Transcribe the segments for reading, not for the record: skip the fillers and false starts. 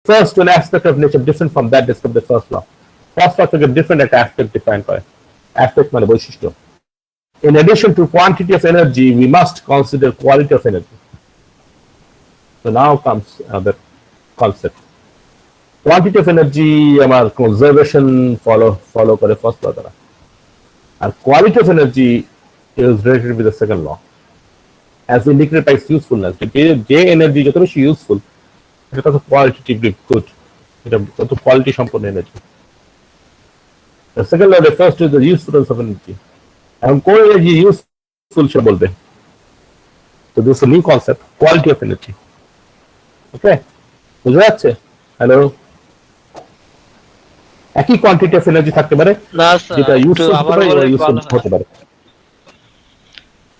refers to an aspect of nature different from that described the first law. First law থেকে different একটা aspect define করে, aspect মানে বৈশিষ্ট্য. In addition to quantity of energy, we must consider quality of energy. So now comes another concept. Quantity of energy আমার conservation follow করে first law দ্বারা, and quality of energy is related with the second law as indicated by its usefulness. যে energy যত বেশি useful এটা তত qualitatively good, এটা তত quality সম্পন্ন energy. The second law refers to the usefulness of energy. এখন কোন energy useful সে বলবে. So this is a new concept, quality of energy. Okay, বুঝা যাচ্ছে? হ্যালো, একই কোয়ান্টিটি অফ এনার্জি থাকতে পারে যেটা ইউজফুল হতে পারে।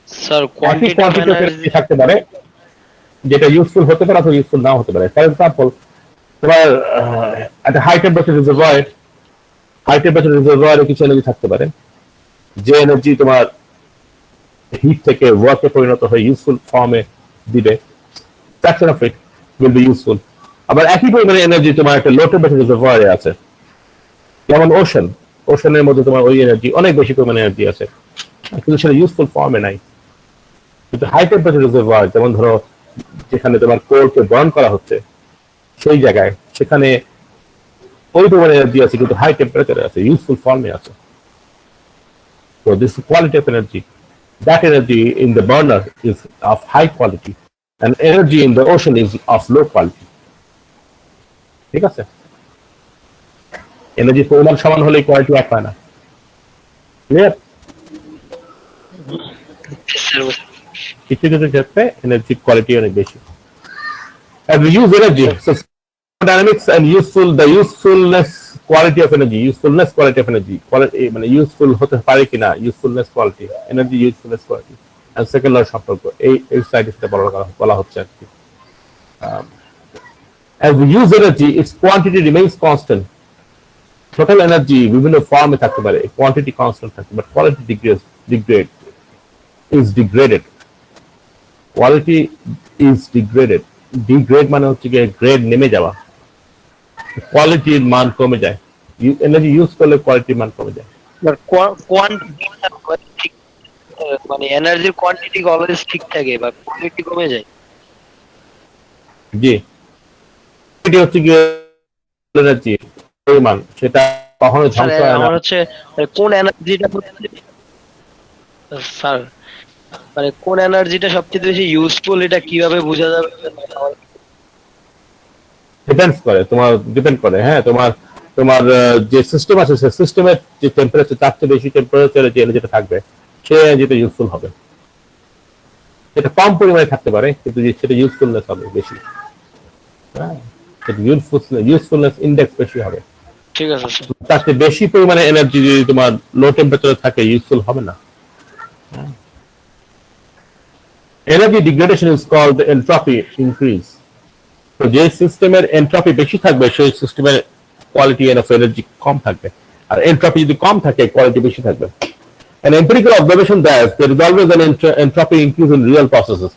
স্যার কোয়ান্টিটি অফ এনার্জি থাকতে পারে যেটা ইউজফুল হতে পারে অথবা ইউজফুল নাও হতে পারে। ফর এক্সাম্পল, তোমার একটা হাই টেম্পারেচার রিজার্ভয়ারে কিছু এনার্জি থাকতে পারে যে এনার্জি তোমার হিট থেকে ওয়ার্কে পরিণত হয়ে ইউজফুল ফর্মে দিবে, fraction of it will be useful. আবার একই পরিমাণে এনার্জি তোমার একটা লো টেম্পারেচার রিজার্ভয়ারে আছে, যেমন ওশনের মধ্যে তোমার ওই এনার্জি অনেক বেশি পরিমাণে এনার্জি আছে কিন্তু সেটা ইউজফুল ফর্মে নাই। কিন্তু হাই টেম্পারেচার রিজার্ভয়ার, যেমন ধরো যেখানে তোমার কোলকে বার্ন করা হচ্ছে সেই জায়গায়, সেখানে ওই পরিমাণে এনার্জি আছে কিন্তু হাই টেম্পারেচারে আছে, ইউজফুল ফর্মে আছে। So this is quality of energy. That energy in the burner is of high quality and energy in the ocean is of low quality. ঠিক আছে? এনার্জি পরিমাণ সমান হলে কোয়ালিটি এক হয় না। ক্লিয়ার? কিছু কিছু ক্ষেত্রে এনার্জির কোয়ালিটি অনেক বেশি। As we use energy, so dynamics and the usefulness quality of energy, quality মানে ইউজফুল হতে পারে কিনা, usefulness quality, energy usefulness quality and second law সম্পর্ক, এই সাইডে সেটা বলা হচ্ছে আর কি। As we use energy, its quantity remains constant. Total energy বিভিন্ন ফর্মে থাকতে পারে, কোয়ান্টিটি কনস্ট্যান্ট থাকে, but quality degraded. Quality is degraded. Degrade মানে হচ্ছে গিয়ে গ্রেড নেমে যাওয়া, কোয়ালিটির মান কমে যায়। এনার্জি ইউজ করলে কোয়ালিটির মান কমে যায়। কোয়ান্টিটি মানে এনার্জির কোয়ান্টিটি অলওয়েজ ঠিক থাকে বা কোয়ালিটি কমে যায়। জি, এটি হচ্ছে গিয়ে এনার্জি পরিমাণ, সেটা কখনো ধ্বংস হয় না। হচ্ছে কোন এনার্জিটা স্যার, মানে কোন এনার্জিটা সবচেয়ে বেশি ইউজফুল এটা কিভাবে বোঝা যাবে? ডিপেন্ড করে হ্যাঁ, তোমার যে সিস্টেম আছে সেই সিস্টেমের যে টেম্পারেচার, তার চেয়ে বেশি টেম্পারেচারে যে এনার্জিটা থাকবে সে এনার্জিটা ইউজফুল হবে। এটা কম পরিমাণে থাকতে পারে কিন্তু সেটা ইউজফুলনেস হবে বেশি। হ্যাঁ, ইউজফুলনেস ইন্ডেক্স বেশি হবে। ঠিক আছে, তার চেয়ে বেশি পরিমাণে এনার্জি যদি তোমার লো টেম্পারেচারে থাকে ইউজফুল হবে না। Energy degradation is called entropy increase. তো যে সিস্টেমের এন্ট্রপি বেশি থাকবে সেই সিস্টেমের কোয়ালিটি অফ এনার্জি কম থাকবে, আর এন্ট্রপি যদি কম থাকে কোয়ালিটি বেশি থাকবে। An empirical observation that there is always an entropy increase in real processes.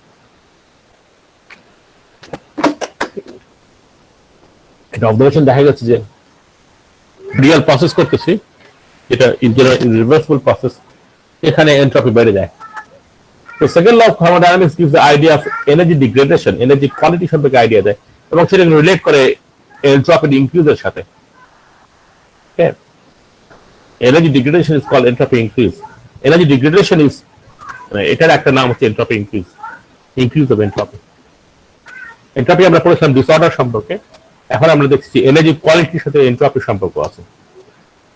এটা অবজারভেশন দেখা যাচ্ছে যে রিয়েল প্রসেস করতেছি, এটা ইরিভার্সিবল প্রসেস, এখানে এন্ট্রপি বেড়ে যায়। The second law of thermodynamics gives the idea of energy degradation, energy quality সম্পর্কে আইডিয়া দেয় এবং সেটা রিলেট করে entropy increase এর সাথে। Okay, energy degradation is called entropy increase. Energy degradation is এটার একটা নাম হচ্ছে entropy increase of entropy. Entropy আমরা পড়েছিলাম ডিসঅর্ডার সম্পর্কে, এখন আমরা দেখছি এনার্জি কোয়ালিটির সাথে entropy সম্পর্ক আছে।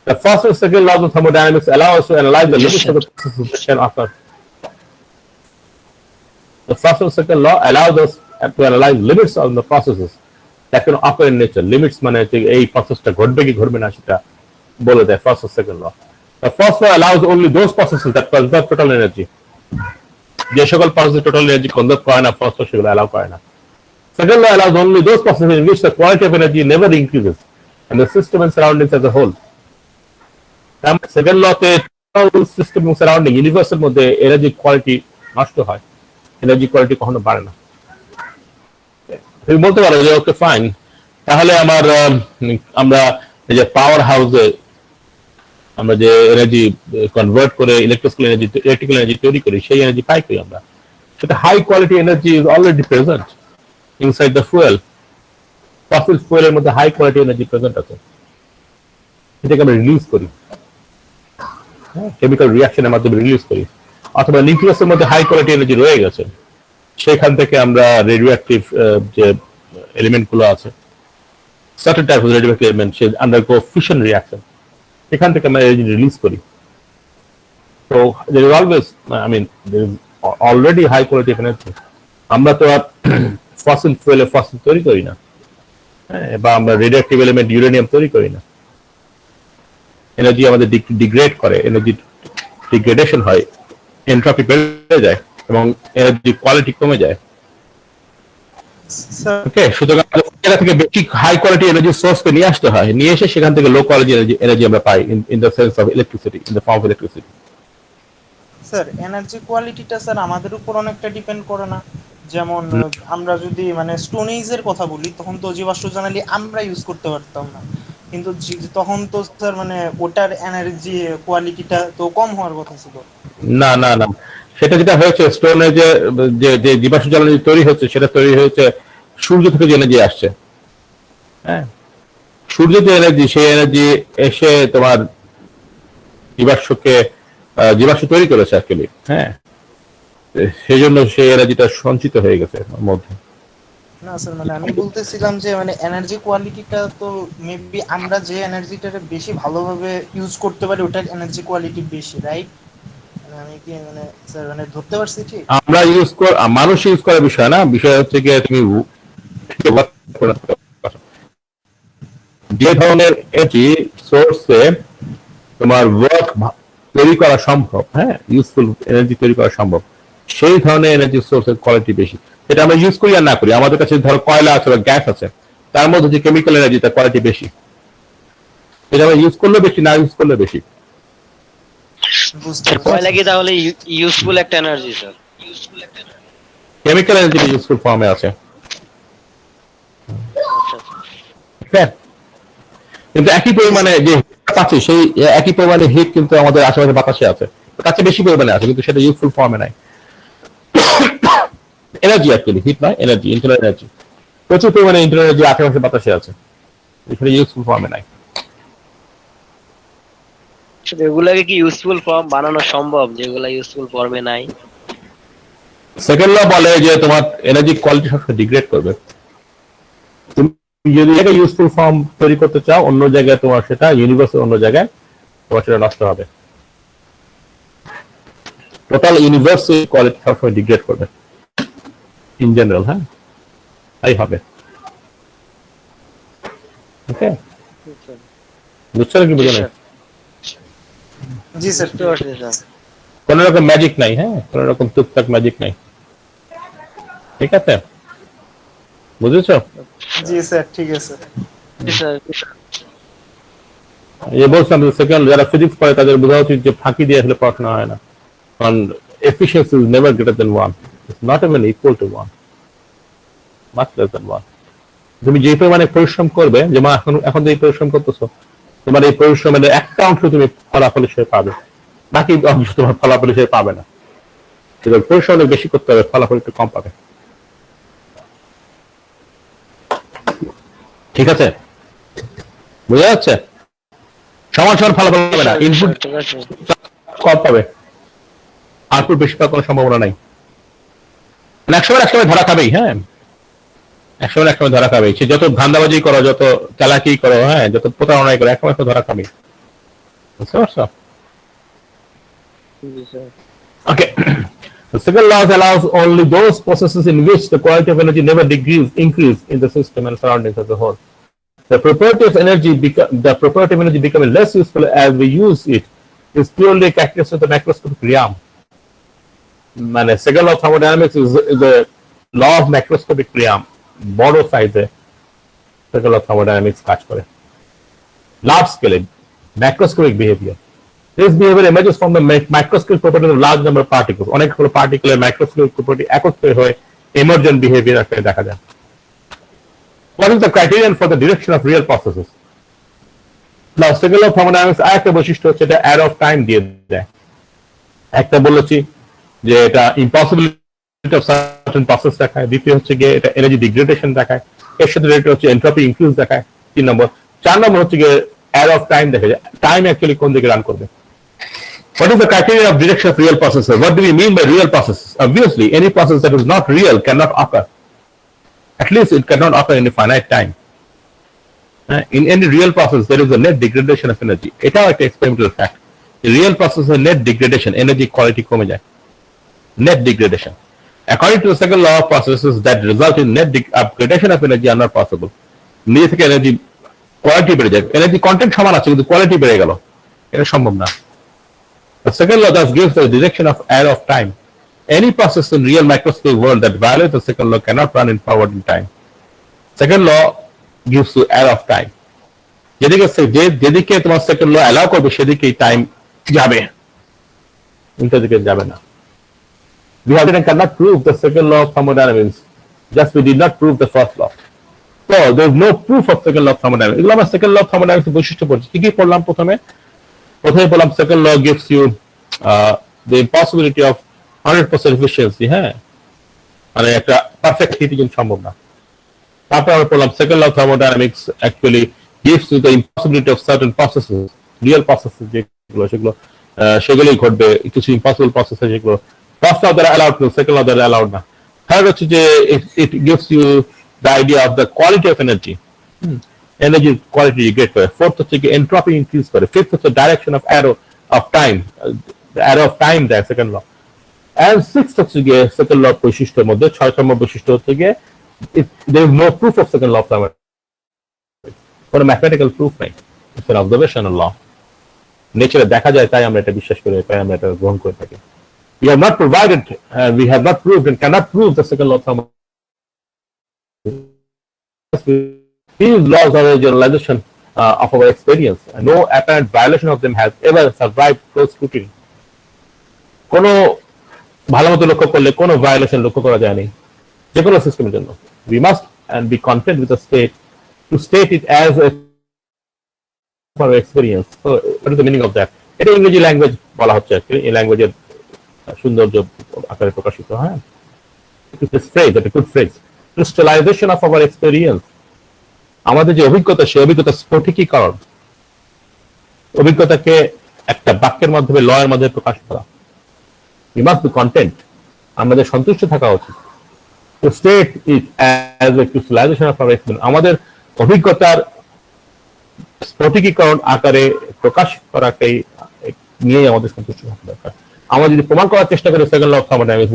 The first and second laws of thermodynamics allow us to analyze the limits of the processes that occur. The first and second law allows us to analyze limits of the processes that can occur in nature. Limits মানে এই প্রসেসটা ঘটবে কি ঘটবে না সেটা বলে দেয় first and second law. The first law allows only those processes that conserve total energy. যে সকল প্রসেস টোটাল এনার্জি কনজার্ভ করে না ফার্স্ট ল সেগুলো অ্যালাউ করে না। Second law allows only those processes in which the quality of energy never increases and the system and surroundings as a whole. Second law তে system এবং surrounding ইউনিভার্সের মধ্যে energy quality নষ্ট হয়, এনার্জি কোয়ালিটি কখনো বাড়ে না। তুমি বলতে পারো যে ওকে ফাইন, তাহলে আমরা এই যে পাওয়ার হাউসে আমরা যে এনার্জি কনভার্ট করে ইলেকট্রিক্যাল এনার্জি তৈরি করি, সেই এনার্জি পাই করি আমরা। সেটা high quality energy is already present inside the fuel. Fossil ফুয়েলের মধ্যে হাই কোয়ালিটি এনার্জি প্রেজেন্ট আছে, এটাকে আমরা রিলিজ করি, কেমিক্যাল রিঅ্যাকশনের মাধ্যমে রিলিজ করি। অথবা নিউক্লিয়াসের মধ্যে হাই কোয়ালিটি এনার্জি রয়ে গেছে, সেখান থেকে আমরা রেডিও অ্যাক্টিভ যে এলিমেন্ট গুলো আছে, certain types of radioactive elements undergo fission reaction, এখান থেকে আমরা এনার্জি রিলিজ করি। So there is always, I mean, there is already high quality of energy. আমরা তো আর ফসিল ফুয়েলে ফসিল তৈরি করি না, বা আমরা রেডিওঅ্যাক্টিভ এলিমেন্ট ইউরেনিয়াম তৈরি করি না। এনার্জি আমাদের ডিগ্রেড করে, এনার্জি ডিগ্রেডেশন হয়, এন্ট্রপি বেড়ে যায় এবং এনার্জি কোয়ালিটি কমে যায়। ওকে, সুতরাং জায়গা থেকে বেশি হাই কোয়ালিটি এনার্জি সোর্সকে নিয়ে আসতে হয়, নিয়ে এসে সেখান থেকে লো কোয়ালিটি এনার্জি আমরা পাই in the sense of electricity, in the form of electricity. Sir energy কোয়ালিটিটা স্যার আমাদের উপর অনেকটা ডিপেন্ড করে না? যেমন আমরা যদি মানে স্টোন এজের কথা বলি, তখন তো জীবাশ্ম জ্বালানি আমরা ইউজ করতে পারতাম না, কিন্তু তখন তো স্যার মানে ওটার এনার্জি কোয়ালিটিটা তো কম হওয়ার কথা ছিল। না না না, সেটা যেটা হয়েছে স্টোনে যে যে জীবাশ্ম জ্বালানি তৈরি হচ্ছে, সেটা তৈরি হয়েছে সূর্য থেকে যে এনার্জি আসছে। হ্যাঁ, সূর্য যে এনার্জি, সেই এনার্জি এসে তোমার জীবাশ্ম তৈরি করেছে অ্যাকচুয়ালি। হ্যাঁ, সেই জন্য সেই এনার্জিটা সঞ্চিত হয়ে গেছে মধ্যে। না স্যার, মানে আমি বলতেছিলাম যে মানে এনার্জি কোয়ালিটিটা তো মেবি আমরা যে এনার্জিটাকে বেশি ভালোভাবে ইউজ করতে পারি ওটার এনার্জি কোয়ালিটি বেশি, রাইট? আমি কি মানে স্যার মানে ধরতে পারছি ঠিক? আমরা মানুষ ইউজ করার বিষয় না, বিষয় হচ্ছে কি তুমি যে ধরনের এনার্জি সোর্সে তোমার ওয়ার্ক তৈরি করা সম্ভব, হ্যাঁ, ইউজফুল এনার্জি তৈরি করা সম্ভব, সেই ধরনের এনার্জি সোর্সের কোয়ালিটি বেশি। সেটা আমরা ইউজ করি আর না করি, আমাদের কাছে ধরো কয়লা আছে বা গ্যাস আছে, তার মধ্যে যে কেমিক্যাল এনার্জি তার কোয়ালিটি বেশি, এটা আমরা ইউজ করলে বেশি, না ইউজ করলে বেশি। কয়লা কি তাহলে ইউজফুল একটা energy sir? Chemical energy useful ফর্মে আছে, কিন্তু একই পরিমাণে যে পাচ্ছি সেই একই পরিমাণে হিট কিন্তু আমাদের আশেপাশে বাতাসে আছে, তার চেয়ে বেশি পরিমাণে আছে, কিন্তু সেটা ইউজফুল ফর্মে নাই। এনার্জি অ্যাকচুয়ালি হিট নয়, এনার্জি, ইন্টারনাল এনার্জি, প্রচুর পরিমাণে ইন্টারনাল এনার্জি আশেপাশে বাতাসে আছে, সেটা ইউজফুল ফর্মে নাই। এগুলাকে কি ইউজফুল ফর্ম বানানো সম্ভব যেগুলা ইউজফুল ফর্মে নাই? সেকেন্ড ল বলে যে তোমার এনার্জি কোয়ালিটি সবসময় ডিগ্রেড করবে। তুমি যদি একটা ইউজফুল ফর্ম তৈরি করতে চাও অন্য জায়গায়, তোমার সেটা ইউনিভার্সের অন্য জায়গায় তোমার সেটা নষ্ট হবে। টোটাল ইউনিভার্সের কোয়ালিটি সবসময় ডিগ্রেড করবে ইন জেনারেল। হ্যাঁ, তাই হবে। ওকে, বুঝছো কি বুঝো না? জি স্যার, কোন রকম ম্যাজিক নাই, হ্যাঁ, কোন রকম টুকটাক ম্যাজিক নাই, ঠিক আছে? বুঝেছো? জি স্যার, ঠিক আছে। এই বলছিলাম সেকেন্ড, যারা ফিজিক্স পড়ে তাদের বোঝা উচিত যে ফাঁকি দিয়ে আসলে পড়াশোনা হয় না, কারণ efficiency is never greater than 1, it's not even equal to 1, much less than 1. তুমি যে পরিমাণে পরিশ্রম করবে, যেমন এখন যে পরিশ্রম করতেছো, তোমার এই পরিশ্রমের একটা অংশ তুমি ফলাফল হিসেবে পাবে, বাকি অংশ তোমার ফলাফল হিসেবে পাবে না। পরিশ্রম অনেক বেশি করতে হবে, ফলাফল একটু কম পাবে, ঠিক আছে? বুঝা যাচ্ছে? সমান সমান ফলাফল পাবে না, ইনপুট কম পাবে, আউটপুট বেশি পাওয়ার কোনো সম্ভাবনা নাই। একসময় ধরা খাবেই, হ্যাঁ, একসময় ধরা খাবেই। সে যত ধান্দাবাজি করো, যত চালাকি করো, হ্যাঁ, যত প্রতারণাই করো, একসময় ধরা খাবেই। বুঝতে পারছো? Okay. The second law allows only those processes in which the quality of energy never increase in the system and surroundings as a whole. The property of energy becoming less useful as we use it is purely a characteristic of the macroscopic realm. মানে second law of thermodynamics is the law of macroscopic realm. বড় সাইজে second law of thermodynamics কাজ করে, large scale macroscopic behavior. This behavior emerges from the microscopic properties of large number of particles. অনেকগুলো পার্টিকেলের microscopic property একত্রে হয়ে emergent behavior একটা দেখা যায়। What is the criterion for the direction of real processes? Now, second law of thermodynamics আরেকটা বৈশিষ্ট্য হচ্ছে এটা arrow of time দিয়ে দেয়। একটা বলেছি যে এটা impossibility of certain process দেখায়, দ্বিতীয় হচ্ছে গিয়ে এটা energy degradation দেখায়, এর সাথে রিলেটেড হচ্ছে entropy increase দেখায় 3 নম্বর। 4 নম্বর হচ্ছে গিয়ে arrow of time দেখে, টাইম অ্যাকচুয়ালি কোন দিকে রান করবে। What is the criteria of direction of real processes? What do we mean by real processes? Obviously, any process that is not real cannot occur. At least it cannot occur in a finite time. In any real process, there is a net degradation of energy. এটাও একটা experimental fact. The real process is net degradation, energy quality কমে যায়। Net degradation. According to the second law of processes that result in net upgradation of energy are not possible. নিজে থেকে energy quality বেড়ে যায়, energy content সমান আছে কিন্তু quality বেড়ে গেল, এটা সম্ভব না। The second law thus gives the direction of arrow of time. Any process in real microscopic world that violates the second law cannot run in forward in time. Second law gives you arrow of time. যেদিকে তোমার second law allow করবে সেদিকেই time যাবে, উল্টো দিকে যাবে না। We have cannot prove the second law of thermodynamics, just we did not prove the first law. So there is no proof of second law of thermodynamics. এগুলো আমরা second law of thermodynamics বৈশিষ্ট্য পড়ছি। কি কি পড়লাম? প্রথমে বললাম second law gives you the impossibility of 100% efficiency, হ্যাঁ, মানে একটা পারফেক্ট হিট ইঞ্জিন সম্ভব না। তারপর আমরা পড়লাম second law of thermodynamics actually gives you the impossibility of certain processes, real processes যেগুলো সেগুলোই ঘটবে, কিছু ইম্পসিবল প্রসেস যেগুলো ফার্স্ট ল দ্বারা অ্যালাউড, সেকেন্ড ল দ্বারা অ্যালাউড না। থার্ড হচ্ছে যে it gives you the idea of the quality of energy, energy quality you get করে। ফোর্থ হচ্ছে কি এন্ট্রপি ইনক্রিজ করে। ফিফথ হচ্ছে direction of arrow of time, arrow of time দেয় সেকেন্ড ল। এন্ড সিক্সথ হচ্ছে গিয়ে সেকেন্ড ল বৈশিষ্ট্যের মধ্যে 6তম বৈশিষ্ট্য হচ্ছে গিয়ে there is no proof of second law of thermodynamics, কোনো ম্যাথমেটিক্যাল প্রুফ নাই, ইটস অ্যান অবজারভেশনাল ল। নেচারে দেখা যায় তাই আমরা এটা বিশ্বাস করি, তাই আমরা এটা গ্রহণ করে থাকি। We have not provided, we have not proved and cannot prove the second law of thermodynamics. These laws are a generalization of our experience, and no apparent violation of them has ever survived close scrutiny. কোনো ভালো মতো লক্ষ্য করলে কোনো violation লক্ষ্য করা যায়নি যে কোনো সিস্টেমের জন্য। We must and be content with the state to state it as a for experience. So what is the meaning of that? এটা ইংরেজি ল্যাঙ্গুয়েজ বলা হচ্ছে অ্যাকচুয়ালি, এই ল্যাঙ্গুয়েজের সৌন্দর্য আকারে প্রকাশিত। হ্যাঁ, it's a phrase, it's a good phrase. Crystallization of our experience. আমাদের যে অভিজ্ঞতা, সেই অভিজ্ঞতা স্ফটিকীকরণ, অভিজ্ঞতাকে একটা বাক্যের মাধ্যমে, লয়ের মাধ্যমে প্রকাশ করা। We must be content, আমাদের সন্তুষ্ট থাকা উচিত। To state it as a crystallization of our experience, আমাদের অভিজ্ঞতার স্ফটিকীকরণ আকারে প্রকাশ করাটাই নিয়েই আমাদের সন্তুষ্ট থাকা দরকার। আমরা যদি প্রমাণ করার চেষ্টা করি second law of thermodynamics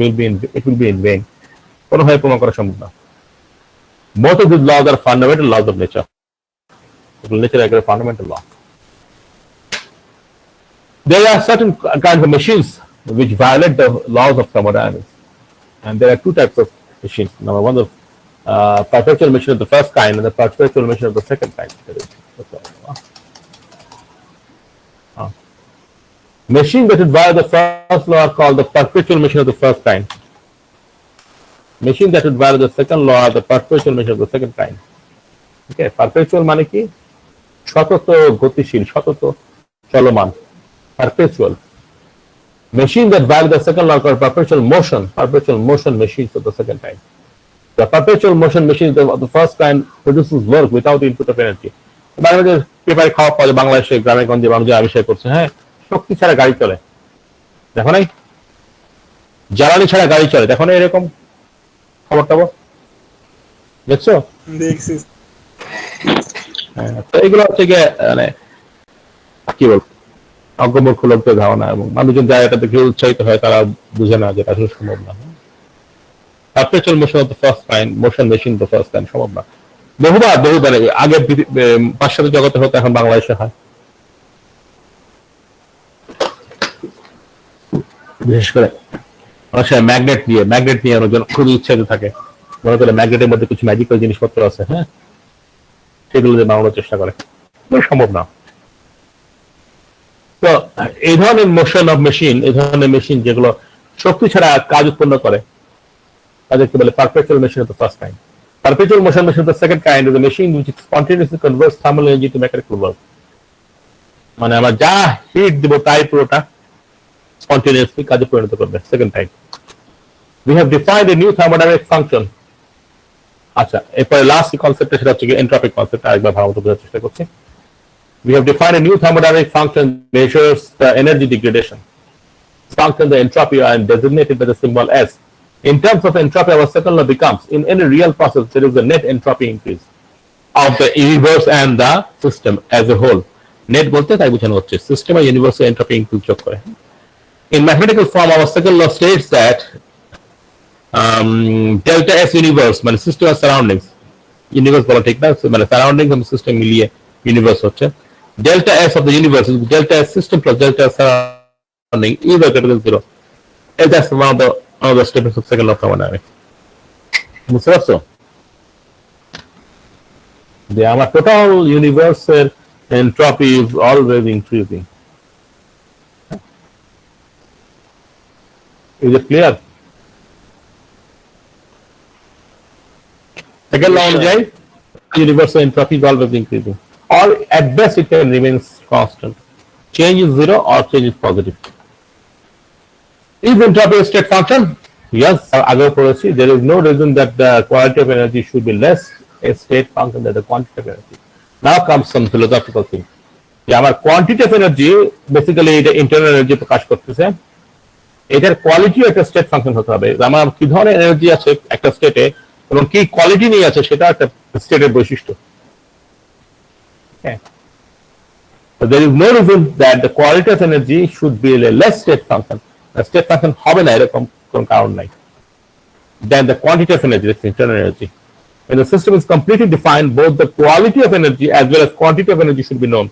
it will be in vain, কোনোভাবে প্রমাণ করা সম্ভব না। Both of these laws are fundamental laws of nature. Nature is a fundamental law. There are certain kinds of machines which violate the laws of thermodynamics, and there are two types of machines. Number one, the perpetual machine of the first kind, and the perpetual machine of the second kind. Machines that would violate the first law are called the perpetual machine of the first kind. Machine that would violate the second law are the perpetual machine of the second kind. Okay, perpetual মানে কি? সতত গতিশীল, সতত চলমান, perpetual. Machine that violate the second law are called perpetual motion machines of the second kind. The perpetual motion machine of the first kind produces work without the input of energy. Bangladesh পেপারে খাওয়া পাওয়া বাংলাদেশে গ্রামে গঞ্জে মানুষ আবিষ্কার করছে, হ্যাঁ, শক্তি ছাড়া গাড়ি চলে, দেখো নাই? জ্বালানি ছাড়া গাড়ি চলে, দেখো না? এরকম খবর টবর দেখছো? দেখছি। তো এগুলো হচ্ছে গিয়ে মানে কি বলবো, অজ্ঞমূর্খ লোকদের ধারণা, এবং মানুষজন যারা এটা দেখে উৎসাহিত হয় তারা বুঝে না যে এটা আসলে সম্ভব না। Perpetual motion of the first kind, motion machine of the first kind সম্ভব না। বহুবার আগে পাশ্চাত্য জগতে হতো, এখন বাংলাদেশে হয়। বিশেষ করে অনেক সময় ম্যাগনেট নিয়ে অনেকজন খুবই উৎসাহিত থাকে, মনে করে ম্যাগনেটের মধ্যে কিছু ম্যাজিক্যাল জিনিসপত্র আছে, হ্যাঁ, সেগুলো দিয়ে বানানোর চেষ্টা করে, সম্ভব না। তো এই ধরনের মোশন অফ মেশিন, এই ধরনের মেশিন যেগুলো শক্তি ছাড়া কাজ উৎপন্ন করে, তাদেরকে বলে perpetual machine of the first kind. Perpetual motion machine of the second kind is a machine which spontaneously converts thermal energy to mechanical work. মানে আমরা যা হিট দিব তাই পুরোটা spontaneously কাজে পরিণত করবে second type we have defined a new thermodynamic function আচ্ছা এরপরে লাস্ট কনসেপ্টটা সেটা হচ্ছে এন্ট্রপি কনসেপ্ট আরেকবার ভালো মতো বোঝার চেষ্টা করছি we have defined a new thermodynamic function measures the energy degradation function the entropy are designated by the symbol S. In terms of entropy, our second law becomes in any real process there is a net entropy increase of the universe and the system as a whole. Net bolte tai buchhano hocche system R universe entropy increase যোগ করে. In mathematical form, our second law states that delta S universe মানে system আর surroundings universe বলা ঠিক না মানে surroundings এবং system মিলিয়ে universe হচ্ছে delta S of the universe is delta S system plus delta S surrounding either greater than 0. And that's one of the statements of second law of thermodynamics. বুঝতে পারছো যে আমার টোটাল ইউনিভার্সের entropy is always increasing. Is it clear? Second law অনুযায়ী universal entropy is always increasing. Or at best it can remain constant. Change is zero or change is positive. Is entropy a state function? Yes, আগেও পড়েছি. There is no reason that the quality of energy should be less a state function than the quantity of energy. Now comes some philosophical thing. যে আমার quantity of energy basically এটা internal energy প্রকাশ করতেছে এটার quality একটা state function হতে হবে আমার কি ধরনের এনার্জি আছে একটা স্টেটে এবং কি কোয়ালিটি নিয়ে আছে সেটা একটা স্টেটের বৈশিষ্ট্য So there is no reason that the quality of energy should be a less state function. A state function হবে না এরকম কোনো কারণ নাই than the quantity of energy, that's internal energy. When the system is completely defined, both the quality of energy as well as quantity of energy should be known.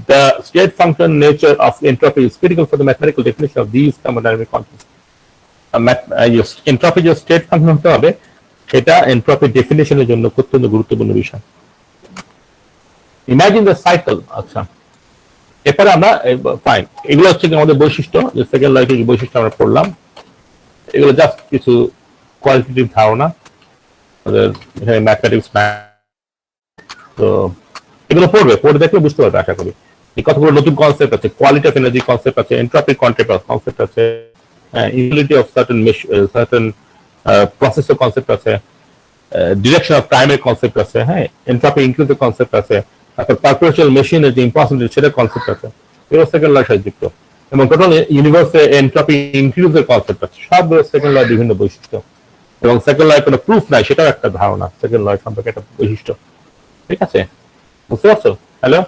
The state function nature of entropy is critical for the mathematical definition of these thermodynamic constants. Entropy যে state function হতে হবে সেটা entropy definitionের জন্য অত্যন্ত গুরুত্বপূর্ণ বিষয় Imagine the cycle. আচ্ছা এরপরে আমরা ফাইন এগুলো হচ্ছে আমাদের বৈশিষ্ট্য যে সেকেন্ড ল এর বৈশিষ্ট্য আমরা পড়লাম এগুলো জাস্ট কিছু কোয়ালিটেটিভ ধারণা আমাদের এখানে ম্যাথমেটিক্স তো এগুলো পড়ে দেখলে বুঝতে পারবে আশা করি এই কতগুলো নতুন কনসেপ্ট আছে কোয়ালিটি অফ এনার্জি কনসেপ্ট আছে এন্ট্রপি কনসেপ্ট আছে utility of certain processor concept আছে ডিরেকশন অফ টাইমের কনসেপ্ট আছে হ্যাঁ এন্ট্রপি ইনক্লুসিভ কনসেপ্ট আছে তারপর পারপেচুয়াল মেশিনের যে ইম্পসিবল সেটা কনসেপ্ট আছে এগুলো সেকেন্ড ল সাথে যুক্ত এবং টোটাল ইউনিভার্সে এন্ট্রপি ইনক্লুসিভ কনসেপ্ট আছে সব সেকেন্ড ল বিভিন্ন বৈশিষ্ট্য এবং সেকেন্ড ল কোনো প্রুফ নাই সেটাও একটা ধারণা সেকেন্ড ল সম্পর্কে একটা বৈশিষ্ট্য ঠিক আছে বুঝতে পারছো হ্যালো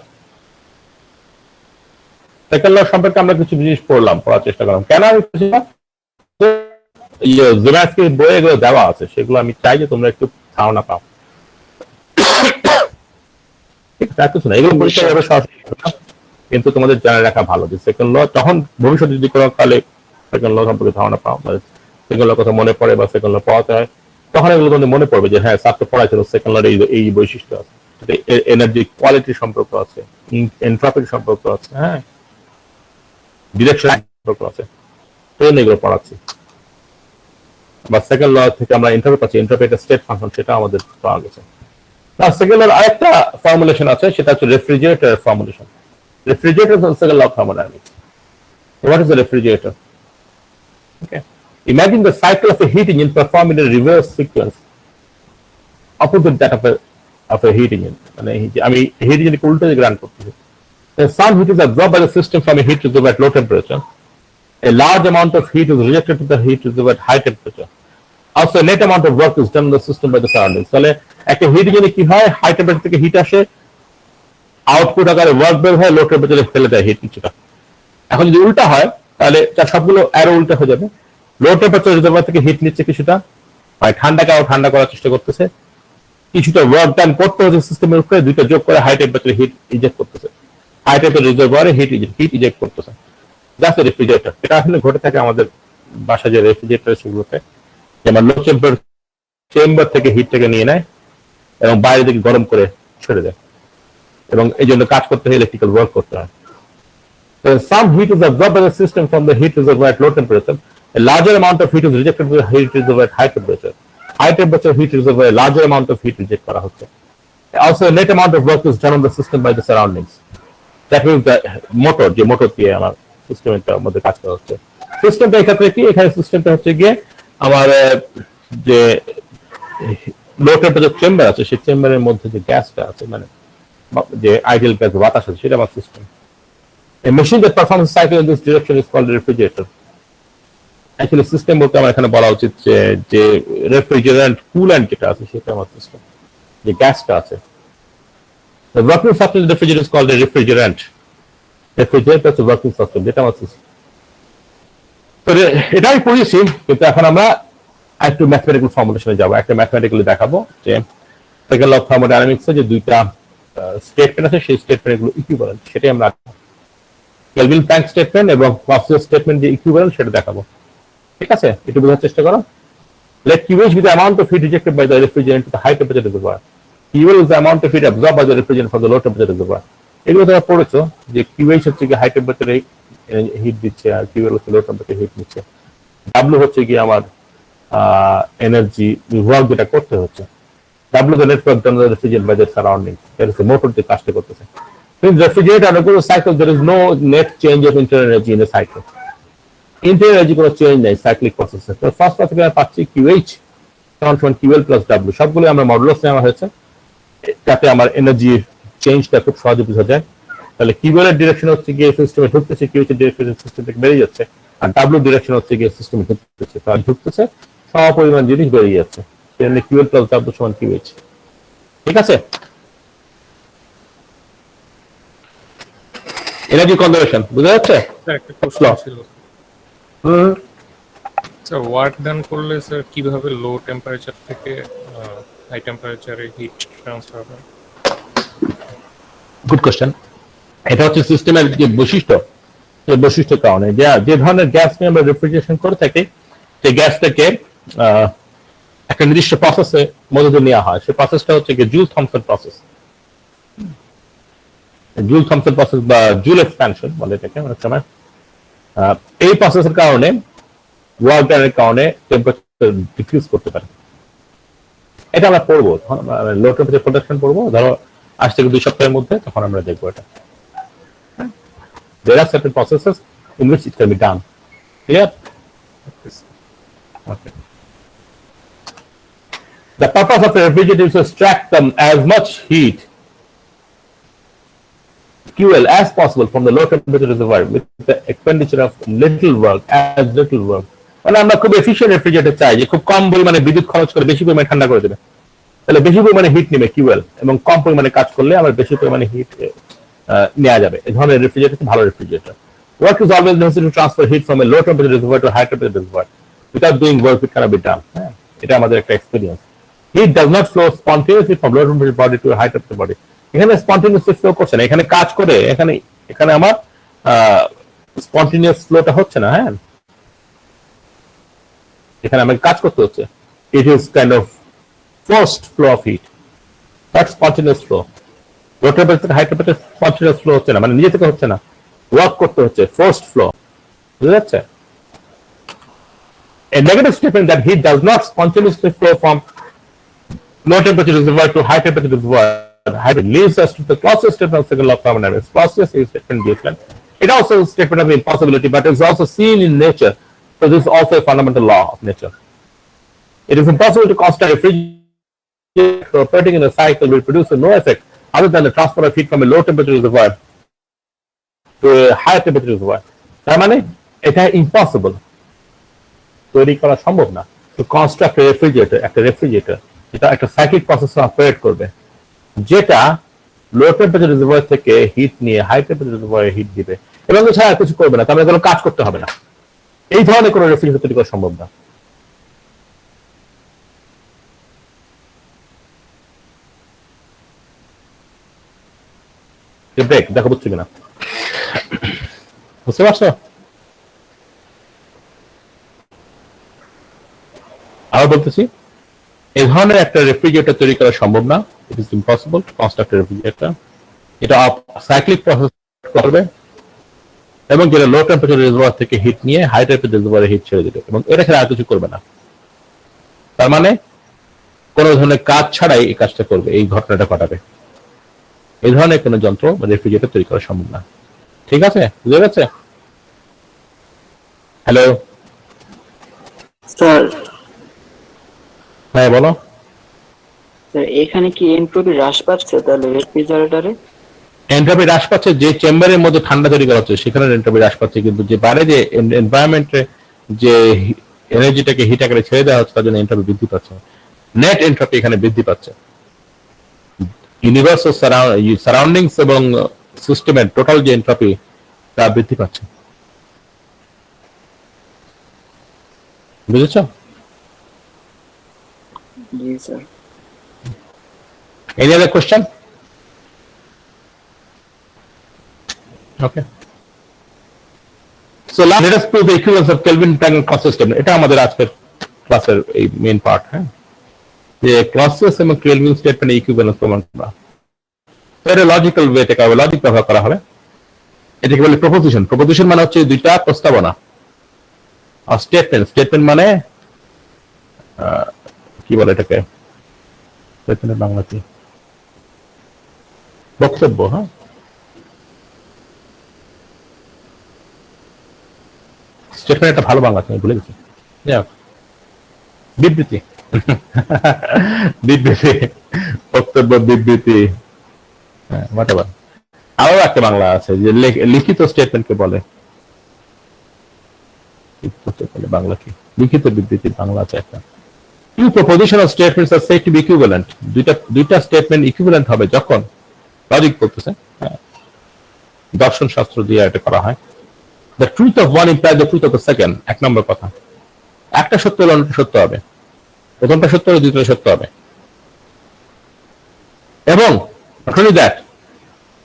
সেকেন্ড ল সম্পর্কে আমরা কিছু জিনিস পড়ার চেষ্টা করলাম কেন আমি জোম্যাস্কির বইয়ে এগুলো দেওয়া আছে সেগুলো আমি চাই যে তোমরা একটু ধারণা পাও কিছু না এগুলো পরীক্ষা হবে সরাসরি কিন্তু তোমাদের জানা রাখা ভালো যে সেকেন্ড ল তখন ভবিষ্যতে যদি কোনো কালে সেকেন্ড ল সম্পর্কে ধারণা পাও সেকেন্ড ল কথা মনে পড়ে বা সেকেন্ড ল পড়াতে হয় তখন এগুলো তোমাদের মনে পড়বে যে হ্যাঁ স্যার তো পড়াইছিল সেকেন্ড ল এই বৈশিষ্ট্য আছে এনার্জি কোয়ালিটির সম্পর্ক আছে এন্ট্রপির সম্পর্ক আছে হ্যাঁ ডিরেকশন সম্পর্ক আছে তো এগুলো পড়াচ্ছি বা সেকেন্ড ল থেকে আমরা এন্ট্রপি পাচ্ছি এন্ট্রপি একটা স্টেট ফাংশন সেটা আমাদের পাওয়া গেছে না সেকেন্ড লর আরেকটা ফর্মুলেশন আছে সেটা হচ্ছে refrigerator formulation refrigerator is second law of thermodynamics. What is a refrigerator? Okay. Imagine the cycle of a heat engine performed in a reverse sequence opposite that of a heat engine. আমি heat engine কে উল্টো দিকে run করতেছি some heat is absorbed by the system from a heat reservoir at low temperature. A large amount of heat is rejected to the heat reservoir at high temperature. Also, a net amount of work is done in the system by the surroundings. তাহলে একটা hit ইঞ্জিনে কি হয় high temperature থেকে hit আসে output আকারে work বের হয় লো টেম্পারেচারে ফেলে দেয় হিট কিছুটা এখন যদি উল্টা হয় তাহলে তার সবগুলো অ্যারো উল্টা হয়ে যাবে লো টেম্পারেচার রিজার্ভার থেকে হিট নিচ্ছে কিছুটা ঠান্ডাকে আরো ঠান্ডা করার চেষ্টা করতেছে কিছুটা ওয়ার্ক ডান করতে হচ্ছে সিস্টেমের উপরে দুইটা যোগ করে হাই টেম্পারেচারে হিট ইজেক্ট করতেছে হাই টেম্পারেচার রিজার্ভারে হিট ইজেক্ট করতেছে জাস্ট রেফ্রিজারেটর এটা আসলে ঘটে থাকে আমাদের বাসা যে রেফ্রিজারেটর সেগুলোতে যেমন লো টেম্পারেচার চেম্বার থেকে হিটটাকে নিয়ে নেয় এবং বাইরে থেকে গরম করে ছেড়ে দেয় এবং এই জন্য কাজ করতে হয় ইলেকট্রিক্যাল ওয়ার্ক করতে হয় some heat is absorbed by the system from the heat reservoir at low temperature a larger amount of heat is rejected to the heat reservoir at high temperature high temperature heat reservoir larger amount of heat reject করা হচ্ছে. Also net amount of work is done on the system by the surroundings. That means the motor যে motor দিয়ে আমার সিস্টেমের মধ্যে কাজ করা হচ্ছে. সিস্টেমটা এক্ষেত্রে কি, এখানে সিস্টেমটা হচ্ছে গিয়ে আমার যে লো টেম্পারেচার চেম্বার আছে সেই চেম্বারের মধ্যে যে গ্যাসটা আছে মানে যে আইডিয়াল গ্যাস বাতাস আছে সেটা আমার system. A machine that performs a cycle in this direction is called a refrigerator. Actually system বলতে আমার এখানে বলা উচিত যে রেফ্রিজারেন্ট কুল্যান্ট যেটা আছে সেটা আমার সিস্টেম, যে গ্যাসটা আছে. The working substance of the refrigerator is called a refrigerant. Refrigerator is a working substance, যেটা আমার সিস্টেম. তো এটা আমি পড়েছি, কিন্তু এখন আমরা একটু ম্যাথমেটিক্যাল ফর্মুলেশনে যাবো, একটা ম্যাথমেটিক্যালি দেখাবো যে সেকেন্ড ল অফ থার্মোডাইনামিক্সে যে দুইটা স্টেটমেন্ট আছে সেই স্টেটমেন্ট গুলো ইকুইভ্যালেন্ট, সেটাই আমরা কেলভিন প্ল্যাঙ্ক স্টেটমেন্ট এবং ক্লসিয়াস স্টেটমেন্ট যে ইকুইভ্যালেন্ট সেটা দেখাবো. ঠিক আছে, একটু বোঝার চেষ্টা করো. Let QH be the amount of heat rejected by the refrigerant to the high temperature reservoir. QL is the amount of heat absorbed by the refrigerant from the low temperature reservoir. এগুলো তোমরা পড়েছো যে QH হচ্ছে কি high টেম্পারেচারে hit দিচ্ছে আর QL হচ্ছে লো টেম্পারেচারে হিট নিচ্ছে. W হচ্ছে কি আমার এনার্জি ওয়ার্ক যেটা করতে হচ্ছে. W the network done by the refrigerant by the surroundings. There is a motor যে কাজটা করতেছে. Since refrigerator undergoes a cycle, there is no net change of internal energy in the cycle. Internal energy কোনো change নাই cyclic প্রসেসে. তো first class থেকে আমরা পাচ্ছি QH সমান QL প্লাস W, সবগুলো আমরা মডুলাস নেওয়া হয়েছে, তাতে আমার এনার্জি চেঞ্জটা খুব সহজে বোঝা যায়. তাহলে QL এর ডিরেকশন হচ্ছে গিয়ে সিস্টেমে ঢুকতেছে, QH এর ডিরেকশন সিস্টেম থেকে বেরিয়ে যাচ্ছে, আর W ডিরেকশন হচ্ছে গিয়ে সিস্টেমে ঢুকতেছে. তাহলে ঢুকতেছে সমপরিমাণ জিনিস বেরিয়ে যাচ্ছে, সেজন্য QL প্লাস W সমান QH. ঠিক আছে, এনার্জি কনজারভেশন বুঝা যাচ্ছে? একটা প্রশ্ন ছিল স্যার, ওয়ার্ক ডান করলে স্যার কিভাবে লো টেম্পারেচার থেকে হাই টেম্পারেচারে হিট ট্রান্সফার হয়? Good question. এটা হচ্ছে সিস্টেমের যে বৈশিষ্ট্য, সেই বৈশিষ্ট্যের কারণে যে ধরনের গ্যাস নিয়ে আমরা রেফ্রিজারেশন করে থাকি সেই গ্যাসটাকে একটা নির্দিষ্ট প্রসেসে মধ্যে দিয়ে নেওয়া হয়. সেই প্রসেসটা হচ্ছে কি joule Thomson process. Joule Thomson process বা জুল এক্সপ্যানশন বলে এটাকে অনেক সময়. এই প্রসেসের কারণে ওয়ার্ক ডানের কারণে টেম্পারেচার ডিক্রিজ করতে পারে. এটা আমরা পড়বো, লো টেম্পারেচার প্রোডাকশন পড়বো ধরো আজ থেকে 2 সপ্তাহের মধ্যে, তখন আমরা দেখবো এটা. There are certain processes in which it can be done. Clear? Okay. The purpose of a refrigerator is to extract them as much heat QL as possible from the low temperature reservoir with the expenditure of little work, as little work. মানে আমরা খুব efficient refrigerator চাই যে খুব কম পরিমাণে বিদ্যুৎ খরচ করে বেশি পরিমাণে ঠান্ডা করে দেবে, তাহলে বেশি পরিমাণে হিট নেবে QL, এবং কম পরিমাণে কাজ করলে আবার বেশি পরিমাণে হিট নেওয়া যাবে. এই ধরনের রেফ্রিজারেটর ভালো refrigerator. Work is always necessary to transfer heat from a low temperature reservoir to a high temperature reservoir. Without doing work it cannot be done. এটা আমাদের একটা experience. Heat does not flow spontaneously from low temperature body to a high temperature body. এখানে spontaneously flow করছে না, এখানে কাজ করে এখানে আমার স্পন্টেনিয়াস ফ্লোটা হচ্ছে না. হ্যাঁ, এখানে আমাকে কাজ করতে হচ্ছে. It is kind of forced flow of heat, not spontaneous flow. Low temperature high temperature spontaneous flow হচ্ছে না, মানে নিজে থেকে হচ্ছে না, ওয়ার্ক করতে হচ্ছে, forced flow. বুঝা যাচ্ছে? A negative statement that heat does not spontaneously flow from low temperature reservoir to high temperature reservoir leads us to the Clausius statement of second law of thermodynamics. Clausius is statement different. It also is a statement of impossibility, but it's also seen in nature. So this is also a fundamental law of nature. It is impossible to construct a refrigerator operating in a cycle will produce no effect other than the transfer of heat from a low temperature reservoir to a high temperature reservoir. তার মানে এটা impossible, তৈরি করা সম্ভব না. To construct a refrigerator, একটা refrigerator এটা একটা সাইক্লিক প্রসেসে অপারেট করবে, যেটা লো টেম্পারেচার রিজার্ভার থেকে হিট নিয়ে হাই টেম্পারেচার রিজার্ভারে হিট দিবে এবং ছাড়া কিছু করবে না, তাহলে কোনো কাজ করতে হবে না. এই ধরনের কোনো রেফ্রিজারেটর তৈরি করা সম্ভব না. ব্রেক দেখো বুঝছো কিনা, বুঝতে পারছো? আবার বলতেছি, এই ধরনের একটা রেফ্রিজারেটর তৈরি করা সম্ভব না. It is impossible to construct a refrigerator. এটা সাইক্লিক প্রসেস করবে এবং যেটা লো টেম্পারেচার রিজার্ভার থেকে হিট নিয়ে হাই টেম্পারেচার রিজার্ভারে হিট ছেড়ে দিবে এবং এটা ছাড়া আর কিছু করবে না. তার মানে কোনো ধরনের কাজ ছাড়াই এই কাজটা করবে, এই ঘটনাটা ঘটাবে। এই ধরনের কোনো যন্ত্র বা রেফ্রিজারেটর তৈরি করা সম্ভব না। ঠিক আছে, বুঝে গেছে? হ্যালো, স্যার হ্যাঁ বলো। স্যার এখানে কি এনট্রপি হ্রাস পাচ্ছে তাহলে রেফ্রিজারেটরে? এন্ট্রপি হ্রাস পাচ্ছে যে চেম্বারের মধ্যে ঠান্ডা তৈরি করা হচ্ছে সেখানে এন্ট্রপি হ্রাস পাচ্ছে, কিন্তু যে বাইরে যে এনভায়রনমেন্টে যে এনার্জিটাকে হিট আকারে ছেড়ে দেওয়া হচ্ছে তার জন্য এন্ট্রপি বৃদ্ধি পাচ্ছে। নেট এন্ট্রপি এখানে বৃদ্ধি পাচ্ছে। ইউনিভার্সাল সারাউন্ডিংস এবং সিস্টেমের টোটাল যে এন্ট্রপি তা বৃদ্ধি পাচ্ছে। বুঝেছ? জি sir. Any other question? Okay. So let us prove the equivalence of Kelvin Planck and Clausius statement. এটা আমাদের আজকের ক্লাসের এই মেইন পার্ট। হ্যাঁ, যে Clausius এবং Kelvin স্টেটমেন্ট ইকুইভ্যালেন্স প্রমাণ করা। এটা লজিক্যাল ওয়েতে করা হবে, লজিক ব্যবহার করা হবে। এটাকে বলে প্রপোজিশন। প্রপোজিশন মানে হচ্ছে দুইটা প্রস্তাবনা। আর স্টেটমেন্ট, স্টেটমেন্ট মানে কি বলে এটাকে, স্টেটমেন্টের বাংলা কি? বক্তব্য। হ্যাঁ, স্টেটমেন্ট একটা ভালো বাংলা আমি ভুলে গেছি। বিবৃতি। বিবৃতি, বক্তব্য, বিবৃতি, হ্যাঁ, হোয়াটএভার। আরো একটা বাংলা আছে যে লিখিত স্টেটমেন্টকে বলে। বাংলা কি? লিখিত বিবৃতির বাংলা আছে একটা। Two proposition of statements are said to be equivalent. দুইটা স্টেটমেন্ট ইকুইভ্যালেন্ট হবে যখন, লজিক বলতেছে, দর্শন শাস্ত্র দিয়ে এটা করা হয়। The truth of one implies the truth of the second. এক নম্বর কথা, একটা সত্য হলে অন্যটা সত্য হবে, প্রথমটা সত্য হলে দ্বিতীয়টা সত্য হবে। এবং not only that,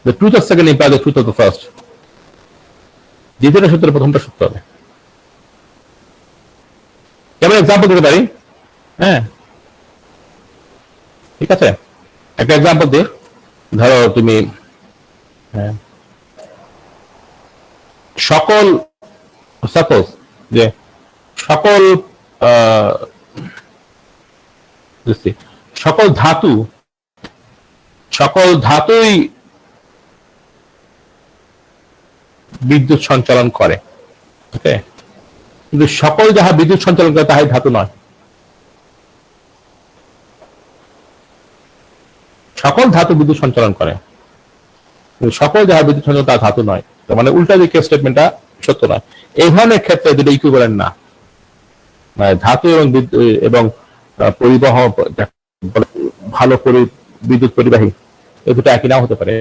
the truth of second implies the truth of the first. দ্বিতীয়টা সত্য হলে প্রথমটা সত্য হবে। কেমন এক্সাম্পল দিতে পারি? হ্যাঁ, ঠিক আছে, একটা এক্সাম্পল দিই। ধরো তুমি সকল, সাপোজ যে সকল সকল ধাতুই বিদ্যুৎ সঞ্চালন করে, ওকে, কিন্তু সকল যাহা বিদ্যুৎ সঞ্চালন করে তাহাই ধাতু নয়। সকল ধাতু বিদ্যুৎ সঞ্চালন করে, সকল যাহা বিদ্যুৎ সঞ্চালন তা ধাতু নয়। তার মানে উল্টা দিকে স্টেটমেন্টটা সত্য নয়। এই ধরনের ক্ষেত্রে দুটো ইকুইভ্যালেন্ট না, মানে ধাতু এবং পরিবহ ভালো বিদ্যুৎ পরিবাহী, এই দুটো একই নাও হতে পারে।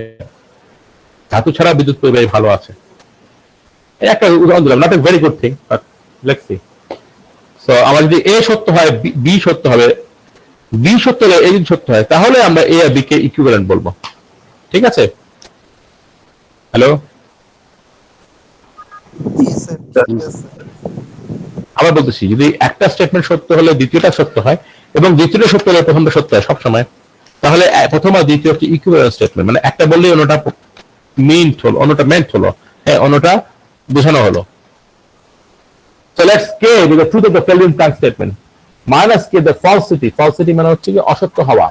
ধাতু ছাড়া বিদ্যুৎ পরিবাহী ভালো আছে। একটা উদাহরণ দিলাম, not a very good thing, but let's see. So আমার যদি এ সত্য হয়, বি সত্য হবে, বি সত্য হলে এ যদি সত্য হয়, তাহলে আমরা এ আর বি কে ইকুইভ্যালেন্ট বলবো। ঠিক আছে? হ্যালো, আবার বলতেছি, যদি একটা স্টেটমেন্ট সত্য হলে দ্বিতীয়টা সত্য হয় এবং দ্বিতীয়টা সত্য হলে প্রথমটা সত্য হয় সবসময়, তাহলে প্রথম আর দ্বিতীয় হচ্ছে ইকুইভ্যালেন্ট স্টেটমেন্ট। মানে একটা বললেই অন্যটা মিন্ট হলো, অন্যটা মেন্ট হলো, হ্যাঁ, অন্যটা বোঝানো হলো। So let's k with the truth of the Kelvin Planck statement minus k the falsity. Falsity মানে হচ্ছে কি অসত্য হওয়া।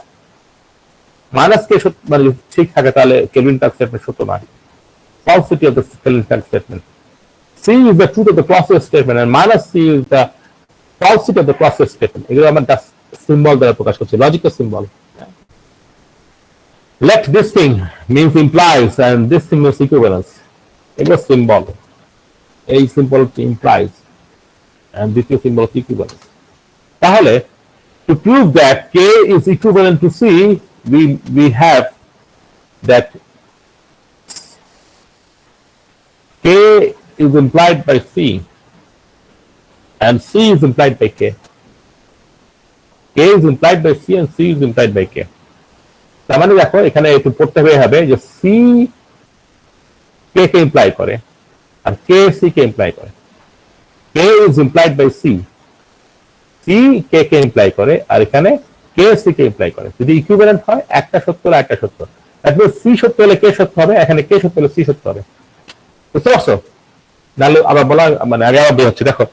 minus k মানে ঠিক থাকে তাহলে Kelvin Planck statement সত্য নয়। Falsity of the Kelvin Planck statement. C is the truth of the Clausius statement and minus C is the falsity of the Clausius statement. এগুলো আমরা সিম্বল দ্বারা প্রকাশ করছি, logical symbol. Let this thing means implies and this thing means equivalence. এগুলো symbol. এই symbol implies and দ্বিতীয় symbol equivalence. তাহলে to prove that K is equivalent to C, we have that K is implied by C and C is implied by K. K is implied by C and C is implied by K. তার মানে দেখো এখানে একটু পড়তে হবে যে C K কে imply করে আর K C কে imply করে। K is implied by C, C K K imply করে, আর এখানে K C কে ইমপ্লাই করে। যদি ইকুইভ্যালেন্ট হয়, একটা সত্য হলে একটা সত্য, দ্যাট মিন্স C সত্য হলে K সত্য হবে, এখানে K সত্য হলে C সত্য হবে। বুঝতে পারছো? নাহলে আবার বলা মানে আগে আবার হচ্ছে, দেখো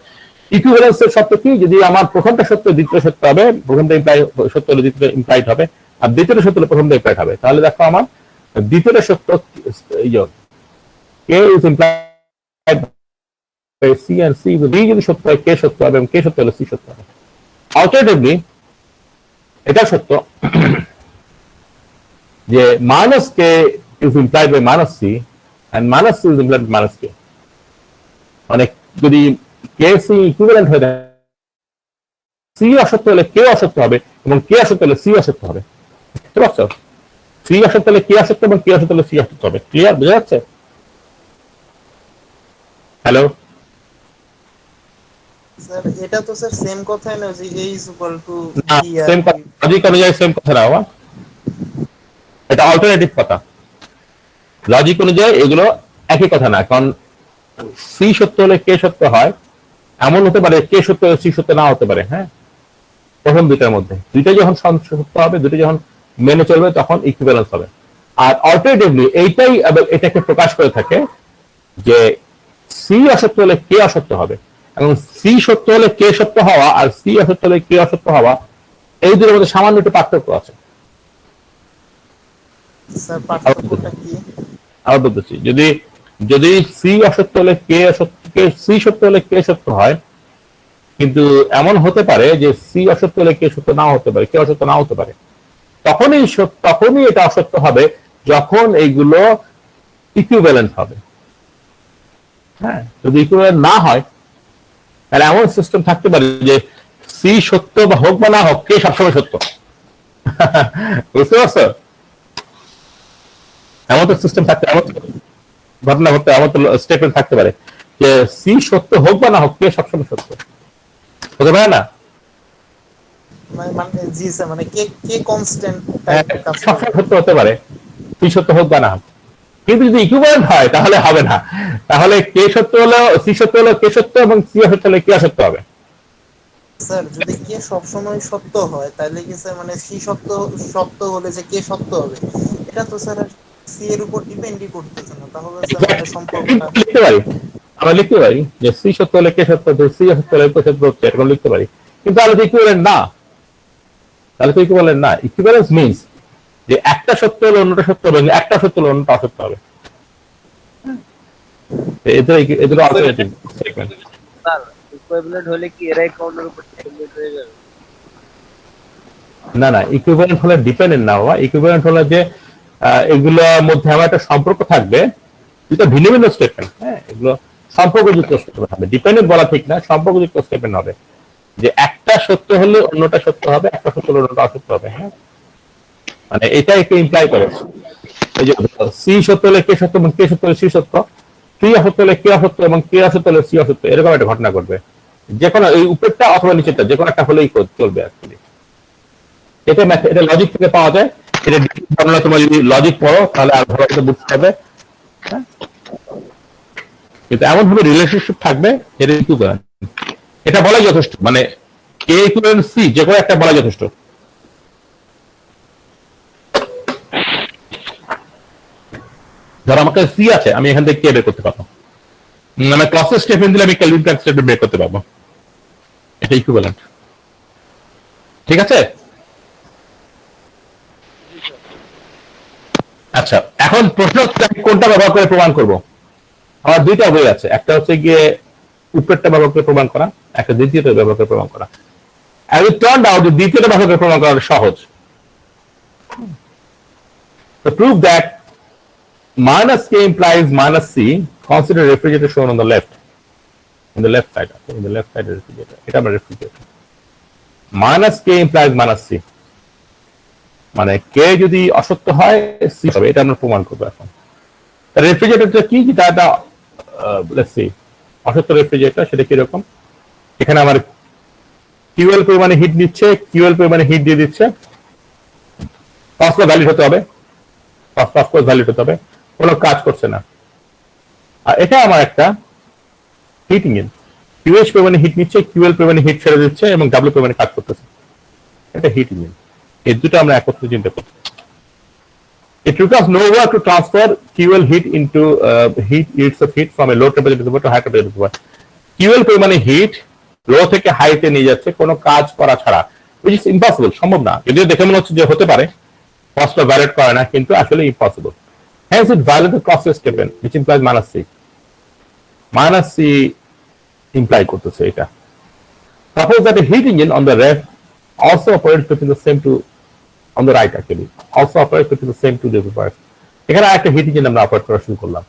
ইকুইভ্যালেন্সের শর্ত কি? যদি আমার প্রথমটা সত্য দ্বিতীয় সত্য হবে, প্রথমটা ইমপ্লাই সত্য হলে দ্বিতীয় ইমপ্লাইড হবে, আর দ্বিতীয়টা সত্য হলে প্রথমটা ইমপ্লাইড হবে। তাহলে দেখো আমার দ্বিতীয়টা সত্য, এই যে K is implied C and C B যদি সত্য হয় কে সত্য হবে, এবং কে সত্য হলে সি সত্য হবে। অল্টারনেটিভলি এটা সত্য যে minus K is implied by minus C and minus C is implied by minus K. মানে যদি কে সি ইকুইভ্যালেন্ট হয়ে যায়, সি অসত্য হলে কে অসত্য হবে, এবং কে অসত্য হলে সি অসত্য হবে। বুঝতে পারছো? সি অসত্য হলে কে অসত্য, এবং কে অসত্য হলে সি অসত্য হবে। ক্লিয়ার? বোঝা যাচ্ছে? হ্যালো স্যার এটা তো স্যার সেম কথাই না যে a is equal to না, b আর সেম কথা, লজিক অনুযায়ী সেম কথা না বাবা, এটা অল্টারনেটিভ কথা। লজিক অনুযায়ী এগুলো একই কথা না, কারণ সি সত্য হলে কে সত্য হয়, এমন হতে পারে কে সত্য হলে সি সত্য না হতে পারে। হ্যাঁ, প্রথম দুইটার মধ্যে দুইটা যখন সত্য হবে, দুটো যখন মেনে চলবে, তখন ইকুইভ্যালেন্স হবে। আর অল্টারনেটিভলি এইটাই এটাকে প্রকাশ করে থাকে যে সি অসত্য হলে কে অসত্য হবে, এবং সি সত্য হলে কে সত্য হওয়া আর সি অসত্য হলে কে অসত্য হওয়া, এই দুটোর মধ্যে সামান্য একটু পার্থক্য আছে। স্যার পার্থক্যটা কি? আবার বলতেছি, যদি যদি সি অসত্য হলে কে অসত্য, সি সত্য হলে কে সত্য হয়, কিন্তু এমন হতে পারে যে সি অসত্য হলে কে সত্য নাও হতে পারে, কে অসত্য নাও হতে পারে, তখনই এটা অসত্য হবে যখন এইগুলো ইকুইভ্যালেন্ট হবে। হ্যাঁ, যদি ইকুইভ্যালেন্ট না হয়, তাহলে এমন সিস্টেম থাকতে পারে যে সি সত্য বা হোক বা না হোক, কে সবসময় সত্য। বুঝতে পারছো? এমন তো সিস্টেম থাকতে, এমন ঘটনা ঘটতে, এমন তো স্টেটমেন্ট থাকতে পারে যে সি সত্য হোক বা না হোক, কে সবসময় সত্য হতে পারে না। মানে জি স্যার, মানে কে কে কনস্ট্যান্ট সবসময় সত্য হতে পারে, সি সত্য হোক বা না হোক। কিন্তু যদি ইকুইভ্যালেন্ট হয় তাহলে হবে না, তাহলে কে সত্য হলো সি সত্য হলো কে সত্য, এবং সি অসত্য হলে কে অসত্য হবে। স্যার যদি কে সবসময় সত্য হয় তাহলে কি স্যার মানে সি সত্য সত্য হলে যে কে সত্য হবে, এটা তো স্যার সি এর উপর ডিপেন্ডই করতেছে না। তাহলে স্যার মানে সম্পর্কটা লিখতে পারি, আমরা লিখতে পারি যে সি সত্য হলে কে সত্য, সি অসত্য হলে কে সত্য হচ্ছে, এরকম লিখতে পারি। কিন্তু তাহলে তো ইকুইভ্যালেন্ট না, তাহলে তো ইকুইভ্যালেন্ট না। ইকুইভ্যালেন্স মিন্স যে একটা সত্য হলে অন্যটা সত্য হবে, একটা সত্য হলে অন্যটা অসত্য হবে। এদের অল্টারনেটিভ স্টেটমেন্ট। স্যার ইকুইভ্যালেন্ট হলে কি এরাই কাউন্টার উপর ডিপেন্ডেন্ট হয়ে যাবে? না না, ইকুইভ্যালেন্ট হলে ডিপেন্ডেন্ট না হওয়া, ইকুইভ্যালেন্ট হলে যে এগুলোর মধ্যে আমার একটা সম্পর্ক থাকবে, যেটা ভিন্ন ভিন্ন স্টেটমেন্ট। হ্যাঁ, এগুলো সম্পর্কযুক্ত স্টেটমেন্ট হবে। ডিপেন্ডেন্ট বলা ঠিক না, সম্পর্কযুক্ত স্টেটমেন্ট হবে, যে একটা সত্য হলে অন্যটা সত্য হবে, একটা সত্য হলে অন্যটা অসত্য হবে। হ্যাঁ, মানে এটা একটু ইমপ্লাই করে। এই যে সি সত্য হলে কে সত্য, এবং কে সত্য হলে সি সত্য, সি অসত্য হলে কে অসত্য, এবং কে অসত্য হলে সি অসত্য, এরকম একটা ঘটনা ঘটবে। যে কোনো এই উপরটা অথবা নিচেরটা, যে কোনো একটা হলেই চলবে অ্যাকচুয়ালি। এটা এটা লজিক থেকে পাওয়া যায়। এটা তোমরা যদি লজিক পড়ো তাহলে আর ভালো করে বুঝতে হবে। হ্যাঁ, কিন্তু এমন ভাবে রিলেশনশিপ থাকবে, এটা ইকুইভ্যালেন্ট, এটা বলাই যথেষ্ট। মানে কে ইকুইভ্যালেন্ট সি, যে কোনো একটা বলা যথেষ্ট। ধর আমাকে সি আছে, আমি এখান থেকে কে বের করতে পারবো, মানে ক্লসের স্টেটমেন্ট দিলে আমি ক্যালভিন ক্লার্ক স্টেটমেন্ট বের করতে পারবো। এটা ইকুইভ্যালেন্ট। ঠিক আছে? আচ্ছা, এখন প্রশ্ন হচ্ছে আমি কোনটা ব্যবহার করে প্রমাণ করব। আমার দুইটা বই আছে, একটা হচ্ছে গিয়ে উপরেরটা ব্যবহার করে প্রমাণ করা, একটা দ্বিতীয়টা ব্যবহার করে প্রমাণ করা। And it turned out যে দ্বিতীয়টা ব্যবহার করে প্রমাণ করা সহজ। To prove that minus k implies minus c, consider refrigerator shown on the left. In the left side, okay? In the left side of the refrigerator. এটা আমার refrigerator. Minus k implies minus c. মানে কে যদি অসত্য হয় C হবে, এটা আমরা প্রমাণ করবো এখন। রেফ্রিজারেটরটা কি, যেটা একটা লেটস সি অসত্য রেফ্রিজারেটর, সেটা কিরকম? এখানে আমার কিউএল পরিমাণে হিট নিচ্ছে, কিউএল পরিমাণে হিট দিয়ে দিচ্ছে, ফার্স্ট ভ্যালিড হতে হবে, ফার্স্ট ভ্যালিড হতে হবে, কোনো কাজ করছে না। আর এটা আমার একটা হিট ইঞ্জিন, কিউএইচ পরিমাণে হিট নিচ্ছে, কিউএল পরিমাণে হিট ছেড়ে দিচ্ছে, এবং ডাব্লিউ পরিমাণে কাজ করতেছে। এটা হিট ইঞ্জিন। এই দুটো আমরা একত্রে চিন্তা করি। It requires no work to transfer QL heat into heat units of heat from a low temperature reservoir to high temperature reservoir. QL পরিমাণে হিট লো থেকে হাইতে নিয়ে যাচ্ছে কোনো কাজ করা ছাড়া, which is impossible, সম্ভব না। যদিও দেখে মনে হচ্ছে যে হতে পারে, ফার্স্ট ল ভায়োলেট করে না, কিন্তু আসলে impossible. Hence it violates the closest statement, which implies minus c. Minus c imply করতেছে এটা। Suppose that a heat engine on the left also operates between the same two, on the right actually, also operates between the same two reservoirs. এখানে একটা hit engine আমরা operate করা শুরু করলাম।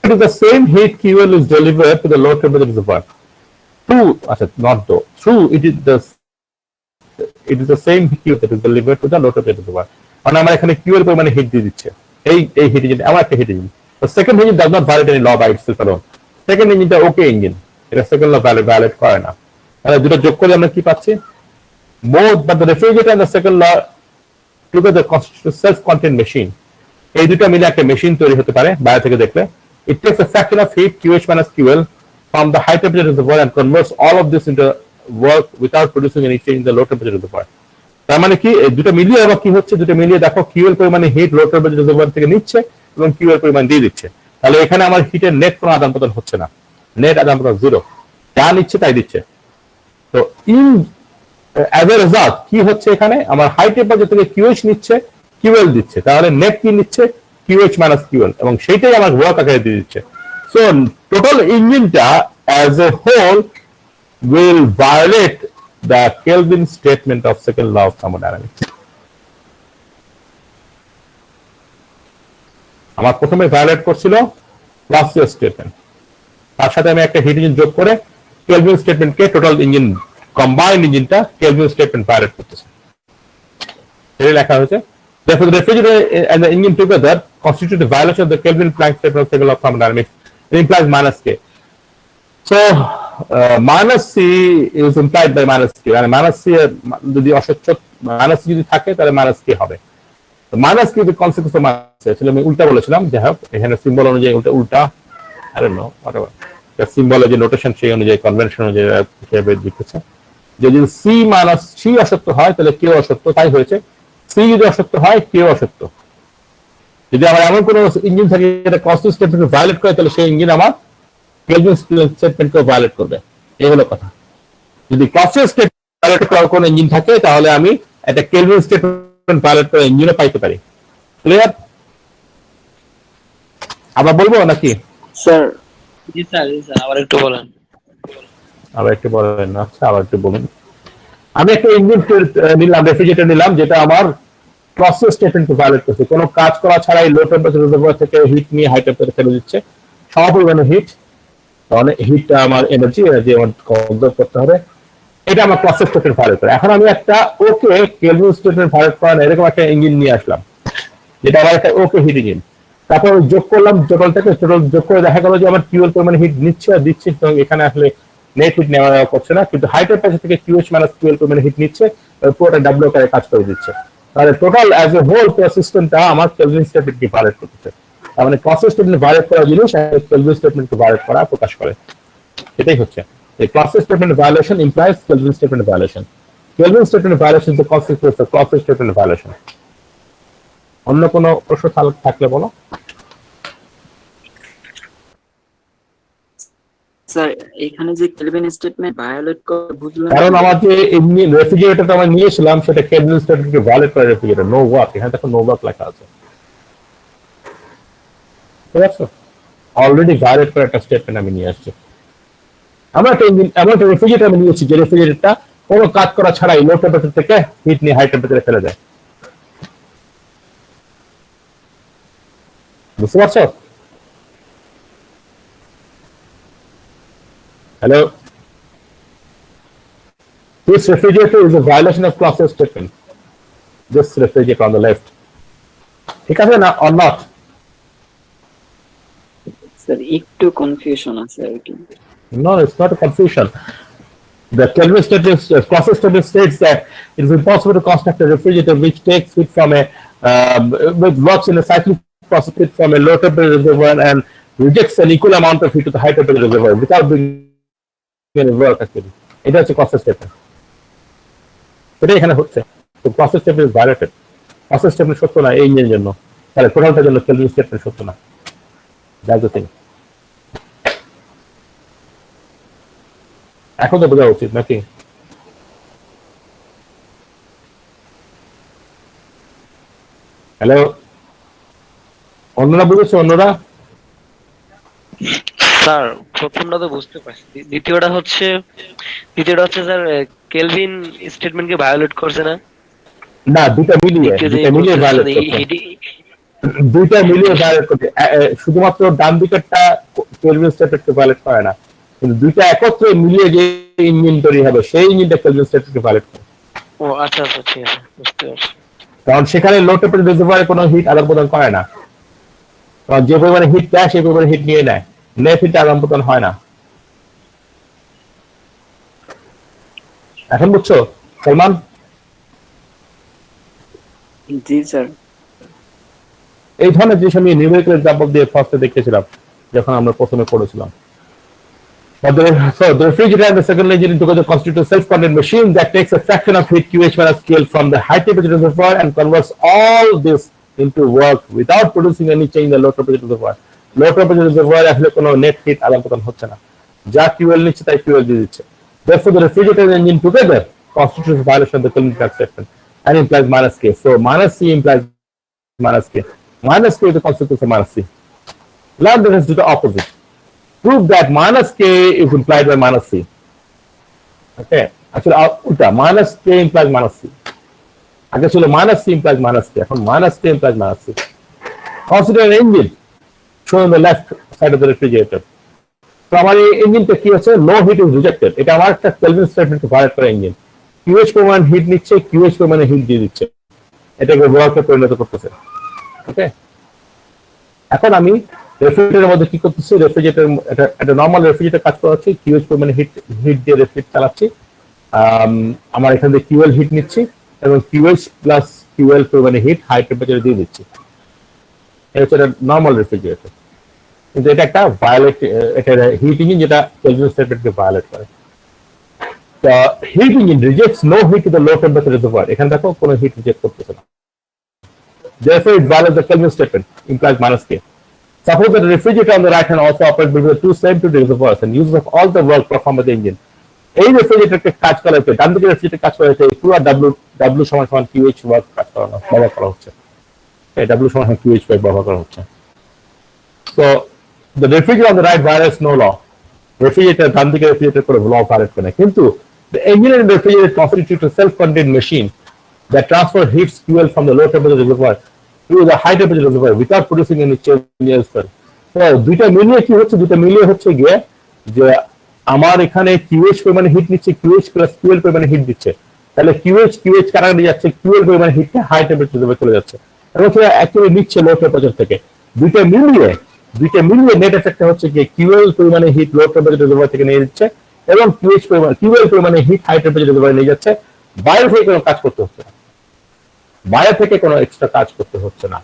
It is the same heat fuel is delivered to the low temperature reservoir. True, not though. True, it is the same fuel that is delivered to the low temperature reservoir. মানে আমরা এখানে QL পরিমাণে hit দিয়ে দিচ্ছে। এই hit engine আমার একটা hit engine. The second engine does not violate any law by itself alone. Second ইঞ্জিনটা ওকে ইঞ্জিন, এটা সেকেন্ড ল ভায়োলেট করে না। তাহলে দুটো যোগ করে আমরা কি পাচ্ছি? Both but the refrigerator and the second law together constitute self-contained machine. এই দুটো মিলে একটা মেশিন তৈরি হতে পারে বাইরে থেকে দেখলে। It takes a fraction of heat QH minus QL from the high temperature reservoir and converts all of this into work without producing any change in the low temperature reservoir. তার মানে কি এই দুটো মিলিয়ে আবার কি হচ্ছে? দুটো মিলিয়ে দেখো QL পরিমাণে হিট লো টেম্পারেচার রিজার্ভার থেকে নিচ্ছে এবং QL পরিমাণ দিয়ে দিচ্ছে। তাহলে এখানে আমার হিটের নেট কোনো আদান প্রদান হচ্ছে না, নেট আদান প্রদান জিরো, যা নিচ্ছে তাই দিচ্ছে। তো অ্যাজ এ রেজাল্ট কি হচ্ছে? এখানে আমার হাই টেম্পারেচার থেকে QH নিচ্ছে, QL দিচ্ছে, তাহলে নেট কি নিচ্ছে? QH minus QL, এবং সেইটাই আমার ওয়ার্ক আকারে দিয়ে দিচ্ছে। সো টোটাল ইঞ্জিনটা as a whole will violate the Kelvin statement of second law of thermodynamics. আমার প্রথমে ভায়োলেট করছিল ক্লাসিয়াস স্টেটমেন্ট, তার সাথে আমি একটা হিট ইঞ্জিন যোগ করে কেলভিন স্টেটমেন্টকে টোটাল ইঞ্জিন কম্বাইন্ড ইঞ্জিনটা কেলভিন স্টেটমেন্ট ভায়োলেট করতেছে। এটা লেখা হয়েছে therefore the refrigerator and the engine together constitute a violation of the Kelvin-Planck statement of second law of thermodynamics. It implies minus k. So minus c is implied by minus k, and minus c যদি অসচ্ছক minus c যদি থাকে তাহলে minus k হবে। তো minus k is the consequence of minus c। আসলে আমি উল্টা বলেছিলাম, যাই হোক এখানে সিম্বল অনুযায়ী উল্টা I don't know whatever the symbology notation সেই অনুযায়ী কনভেনশন অনুযায়ী হিসেবে লিখেছে যে যদি c minus c অসত্য হয় তাহলে k অসত্য, তাই হয়েছে। c যদি অসত্য হয় k অসত্য। যদি আমার এমন কোনো ইঞ্জিন থাকে যেটা কনস্ট্যান্ট স্টেটমেন্টকে ভায়োলেট করে তাহলে সেই ইঞ্জিন আমার কেলভিন স্টেটমেন্টকে ভায়োলেট করবে, এই হলো কথা। যদি কনস্ট্যান্ট স্টেটমেন্ট ভায়োলেট করার কোনো ইঞ্জিন থাকে তাহলে আমি একটা কেলভিন স্টেটমেন্ট ভায়োলেট করে ইঞ্জিনও পাইতে পারি। ক্লিয়ার? আবার বলবো নাকি? স্যার জি স্যার, আবার একটু বলেন। আবার একটু বলেন। আচ্ছা, আবার একটু বলুন। আমি একটা ইঞ্জিন নিলাম, রেফ্রিজারেটর নিলাম, যেটা আমার প্রসেস স্টেটমেন্টকে ভায়োলেট করছে। কোনো কাজ করা ছাড়াই লো টেম্পারেচার রিজার্ভার থেকে হিট নিয়ে হাই টেম্পারেচার ফেলে দিচ্ছে, সমপরিমাণে হিট। তাহলে হিটটা আমার এনার্জি আমার কনজার্ভ করতে হবে, এটা আমার প্রসেস স্টেটমেন্ট ভায়োলেট করে। এখন আমি একটা ওকে কেলভিন স্টেটমেন্ট ভায়োলেট করা না এরকম একটা ইঞ্জিন নিয়ে আসলাম, যেটা আমার একটা ওকে হিট ইঞ্জিন। তারপর যোগ করলাম টোটালটাকে, টোটাল যোগ করে দেখা গেল যে আমার কিউএল পরিমাণে হিট নিচ্ছে আর দিচ্ছে, এবং এখানে আসলে নেট হিট নেওয়া করছে না, কিন্তু হাই টেম্পারেচার থেকে QH মাইনাস QL পরিমাণে হিট নিচ্ছে, পুরোটা ডাব্লিউ আকারে কাজ করে দিচ্ছে। তাহলে টোটাল অ্যাজ এ হোল সিস্টেমটা আমার কেলভিন স্টেটমেন্টকে ভায়োলেট করতেছে। তার মানে প্রসেস স্টেটমেন্ট ভায়োলেট করা জিনিস কেলভিন স্টেটমেন্টকে ভায়োলেট করা প্রকাশ করে, এটাই হচ্ছে এই process statement violation implies Kelvin statement violation. Kelvin statement violation is the consequence of process statement violation. অন্য কোনো প্রশ্ন থাকলে বলো। স্যার এখানে যে কেলভিন স্টেটমেন্ট ভায়োলেট করে বুঝলাম, কারণ আমার যে রেফ্রিজারেটরটা আমরা নিয়েছিলাম সেটা কেলভিন স্টেটমেন্টকে ভায়োলেট করে রেফ্রিজারেটর, নো ওয়ার্ক, এখানে দেখো নো ওয়ার্ক লেখা আছে, ঠিক আছে? অলরেডি ভায়োলেট করে একটা স্টেটমেন্ট আমি নিয়ে আসছি। আমরা একটা ইঞ্জিন এমন একটা রেফ্রিজারেটর আমি নিয়েছি যে রেফ্রিজারেটরটা কোনো কাজ করা ছাড়াই লো টেম্পারেচার থেকে হিট নিয়ে হাই টেম্পারেচারে ফেলে দেয়। বুঝতে পারছো? Hello? This refrigerator is a violation of clause statement. This refrigerator on the left. ঠিক আছে না, or not? স্যার একটু কনফিউশন আছে আর কি। No, it's not a confusion. The Kelvin statement, clause statement states that it is impossible to construct a refrigerator which takes heat from which works in a cyclic process heat from a low temperature reservoir and rejects an equal amount of heat to the high temperature reservoir without doing work actually. এটা হচ্ছে process statement, এটা এখানে হচ্ছে। তো process statement is violated. Process statement সত্য না এই ইঞ্জিনের জন্য, তাহলে টোটালটার জন্য কেলভিন স্টেটমেন্ট সত্য না। That's the thing. এখন তো বোঝা উচিত নাকি? হ্যালো, অন্যরা বুঝেছে? অন্যরা স্যার প্রথমটা তো বুঝতে পারছি, দ্বিতীয়টা হচ্ছে স্যার কেলভিন স্টেটমেন্টকে ভায়োলেট করছে না? না, দুটা মিলিয়ে দ্বিতীয় যে ভায়োলেট করছে, দুইটা মিলিয়ে ভায়োলেট করছে। শুধুমাত্র ডান দিকেরটা কেলভিন স্টেটমেন্টকে ভায়োলেট করে না, কিন্তু দুইটা একত্রে মিলিয়ে যে ইঞ্জিন তৈরি হবে সেই ইঞ্জিনটা কেলভিন স্টেটমেন্টকে ভায়োলেট করে। ও আচ্ছা আচ্ছা, ঠিক আছে, বুঝতে পারছি। কারণ সেখানে লো টেম্পারেচার রিজার্ভয়ারে কোনো হিট আদান প্রদান করে না, কারণ যে পরিমাণে হিট দেয় সেই পরিমাণে হিট নিয়ে নেয়, নেট হিট আদান প্রদান হয় না। এখন বুঝছো সলমান? জি স্যার। এই ধরনের জিনিস আমি নিউমেরিক্যাল এক্সাম্পল দিয়ে ফার্স্টে দেখিয়েছিলাম যখন আমরা প্রথমে পড়েছিলাম। So the refrigerator and the second engine together constitute a self-contained machine that takes a fraction of heat QH minus scale from the high temperature reservoir and converts all this into work without producing any change in the low temperature reservoir. Low temperature reservoir আসলে কোনো net heat আদান প্রদান হচ্ছে না, যা QL নিচ্ছে তাই QL দিয়ে দিচ্ছে। Therefore the refrigerator and engine together constitutes a violation of the Kelvin Clark statement and implies minus K. So minus C implies minus K. Minus K is the consequence of minus C. Learn that it's the opposite. Prove that minus K is implied by minus C. Okay. Actually, minus K implies minus C. Actually, minus C implies minus K. Minus K implies minus C. Consider an engine shown on the left side of the refrigerator. So, our engine কি হচ্ছে? No heat is rejected. এটা আমার একটা Kelvin statement violet করে engine. QH পরিমাণ hit নিচ্ছে, QH পরিমাণে hit দিয়ে দিচ্ছে। এটাকে ওয়ার্কে পরিণত করতেছে। ওকে। এখন আমি রেফ্রিজারেটরের মধ্যে কি করতেছি? রেফ্রিজারেটর একটা নরমাল রেফ্রিজারেটর কাজ করাচ্ছি, QH পরিমাণে হিট দিয়ে রেফ্রিজারেটর চালাচ্ছি। আমার এখান থেকে QL হিট নিচ্ছি এবং QH প্লাস QL পরিমাণে হিট হাই টেম্পারেচারে দিয়ে দিচ্ছি। এটা হচ্ছে একটা নরমাল রেফ্রিজারেটর, কিন্তু এটা একটা ভায়োলেট, এটা হিট ইঞ্জিন যেটা কেলভিন স্টেটমেন্টকে ভায়োলেট করে। The heat engine rejects no heat to the low temperature reservoir. এখানে দেখো কোনো হিট রিজেক্ট করতেছে না। Therefore, it violates the Kelvin statement, implies minus K. Suppose that the refrigerator on the right hand also operates between the two same two reservoirs and uses up all the work performed by the engine. এই রেফ্রিজারেটরকে কাজ করাতে, ডান দিকে refrigerator কাজ করাতে পুরো W সমান সমান QH work কাজ করানো ব্যবহার করা হচ্ছে। এই W সমান সমান QH ওয়ার্ক ব্যবহার করা হচ্ছে। So the refrigerator on the right violates no law. Refrigerator ডান দিকে রেফ্রিজারেটর করে ল ভায়োলেট করে না, কিন্তু the engine and refrigerator constitute a self-contained machine that transfer heats QL from the low temperature reservoir to the high temperature reservoir without producing any change elsewhere. So দুইটা মিলিয়ে কি হচ্ছে? দুইটা মিলিয়ে হচ্ছে গিয়ে যে আমার এখানে QH পরিমাণে হিট নিচ্ছে, QH প্লাস QL পরিমাণে হিট দিচ্ছে, তাহলে QH কারাগারে যাচ্ছে, QL পরিমাণে হিটটা হাই টেম্পারেচার রিজার্ভারে চলে যাচ্ছে এবং সেটা অ্যাকচুয়ালি নিচ্ছে লো টেম্পারেচার থেকে। দুইটা মিলিয়ে নেট এফেক্টটা হচ্ছে গিয়ে QL পরিমাণে হিট লো টেম্পারেচার রিজার্ভার থেকে নিয়ে যাচ্ছে এবং QL পরিমাণে হিট হাই টেম্পারেচার রিজার্ভারে নিয়ে যাচ্ছে। বাইরে থেকে কোনো কাজ করতে হচ্ছে না, বাইরে থেকে কোনো এক্সট্রা কাজ করতে হচ্ছে না।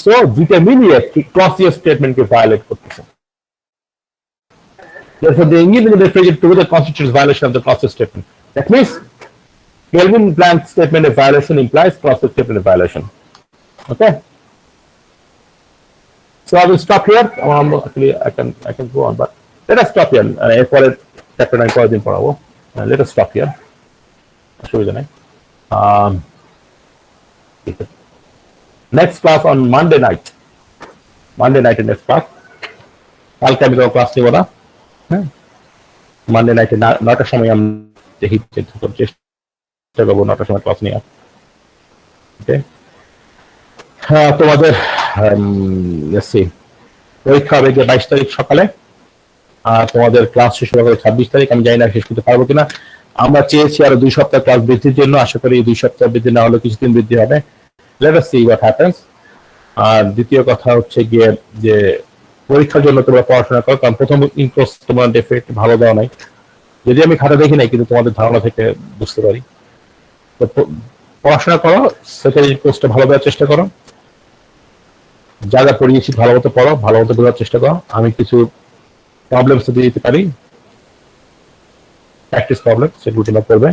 সো দুইটা মিলিয়ে ক্লসিয়াস স্টেটমেন্টকে ভায়োলেট করতেছে। Therefore, the engine and the refrigerator together constitutes violation of the Clausius statement. That means Kelvin Planck statement of violation implies Clausius statement of violation. Okay. So I will stop here. Actually, I can go on, but let us stop here. এরপরে chapter 9 পরের দিন পড়াবো। Let us stop here. অসুবিধা নাই। Next class on Monday night. Monday night in next class. কালকে আমি কোনো class নিব না। মানডে নাইটে 9টার সময় আমরা হিট চেষ্টা করবো, 9টার সময় ক্লাস নিয়ে। হ্যাঁ, তোমাদের পরীক্ষা হবে যে 22 তারিখ সকালে, আর তোমাদের ক্লাস শেষ হবে 26 তারিখ। আমি জানি না শেষ করতে পারবো কিনা। আমরা চেয়েছি আরো 2 সপ্তাহ ক্লাস বৃদ্ধির জন্য, আশা করি 2 সপ্তাহ বৃদ্ধি না হলে কিছুদিন বৃদ্ধি হবে। Let us see what happens. আর দ্বিতীয় কথা হচ্ছে গিয়ে যে পরীক্ষার জন্য তোমরা পড়াশোনা করো, কারণ প্রথম ইনকোর্স তোমার ডেফিনেটলি ভালো দেওয়া নাই, যদি আমি খাতা দেখি নাই, কিন্তু তোমাদের ধারণা থেকে বুঝতে পারি। তো পড়াশোনা করো, সেকেন্ড ইনকোর্সটা ভালো দেওয়ার চেষ্টা করো, যা যা পড়িয়েছি ভালো মতো পড়ো, ভালো মতো বোঝার চেষ্টা করো। আমি কিছু প্রবলেমস দিয়ে দিতে পারি, প্র্যাকটিস প্রবলেম, সেগুলো তোমরা করবে।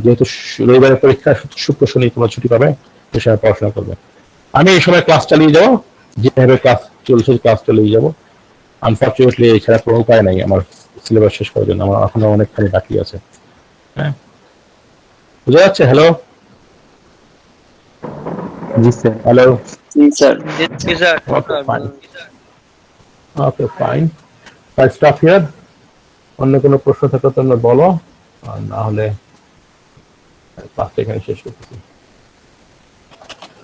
যেহেতু রবিবারের পরীক্ষা, শুক্র শনি তোমরা ছুটি পাবে, সে সময় পড়াশোনা করবে। আমি এই সময় ক্লাস চালিয়ে যাবো, যেভাবে ক্লাস চলছে ক্লাস চালিয়ে যাবো। আনফর্চুনেটলি এছাড়া কোনো উপায় নাই, আমার সিলেবাস শেষ করার জন্য। আমার এখনো অনেকখানি বাকি আছে। হ্যাঁ, বুঝা যাচ্ছে? Hello, G sir. Hello. G sir. G sir. Okay, fine. Okay, fine. I'll stop here. অন্য কোনো প্রশ্ন থাকলে তোমরা বলো, আর না হলে ক্লাসটা এখানে শেষ করতেছি।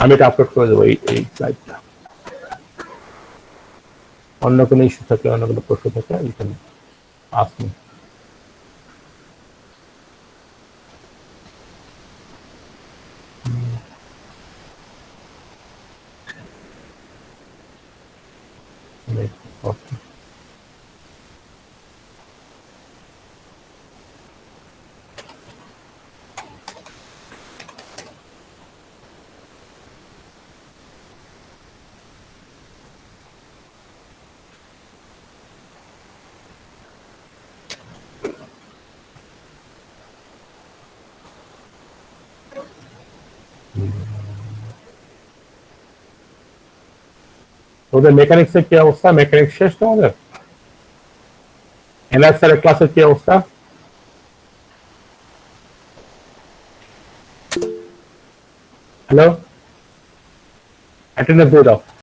আমি এটা আপলোড করে দেবো এই স্লাইডটা। অন্য কোনো ইস্যু থাকলে, অন্য কোনো প্রশ্ন থাকলে you can ask me. Okay. ওদের মেকানিক্সের কি অবস্থা? মেকানিক্স শেষ তোমাদের? এনআর স্যারের ক্লাসের কি অবস্থা? হ্যালো, অ্যাটেন্ডেন্স দিয়ে দাও।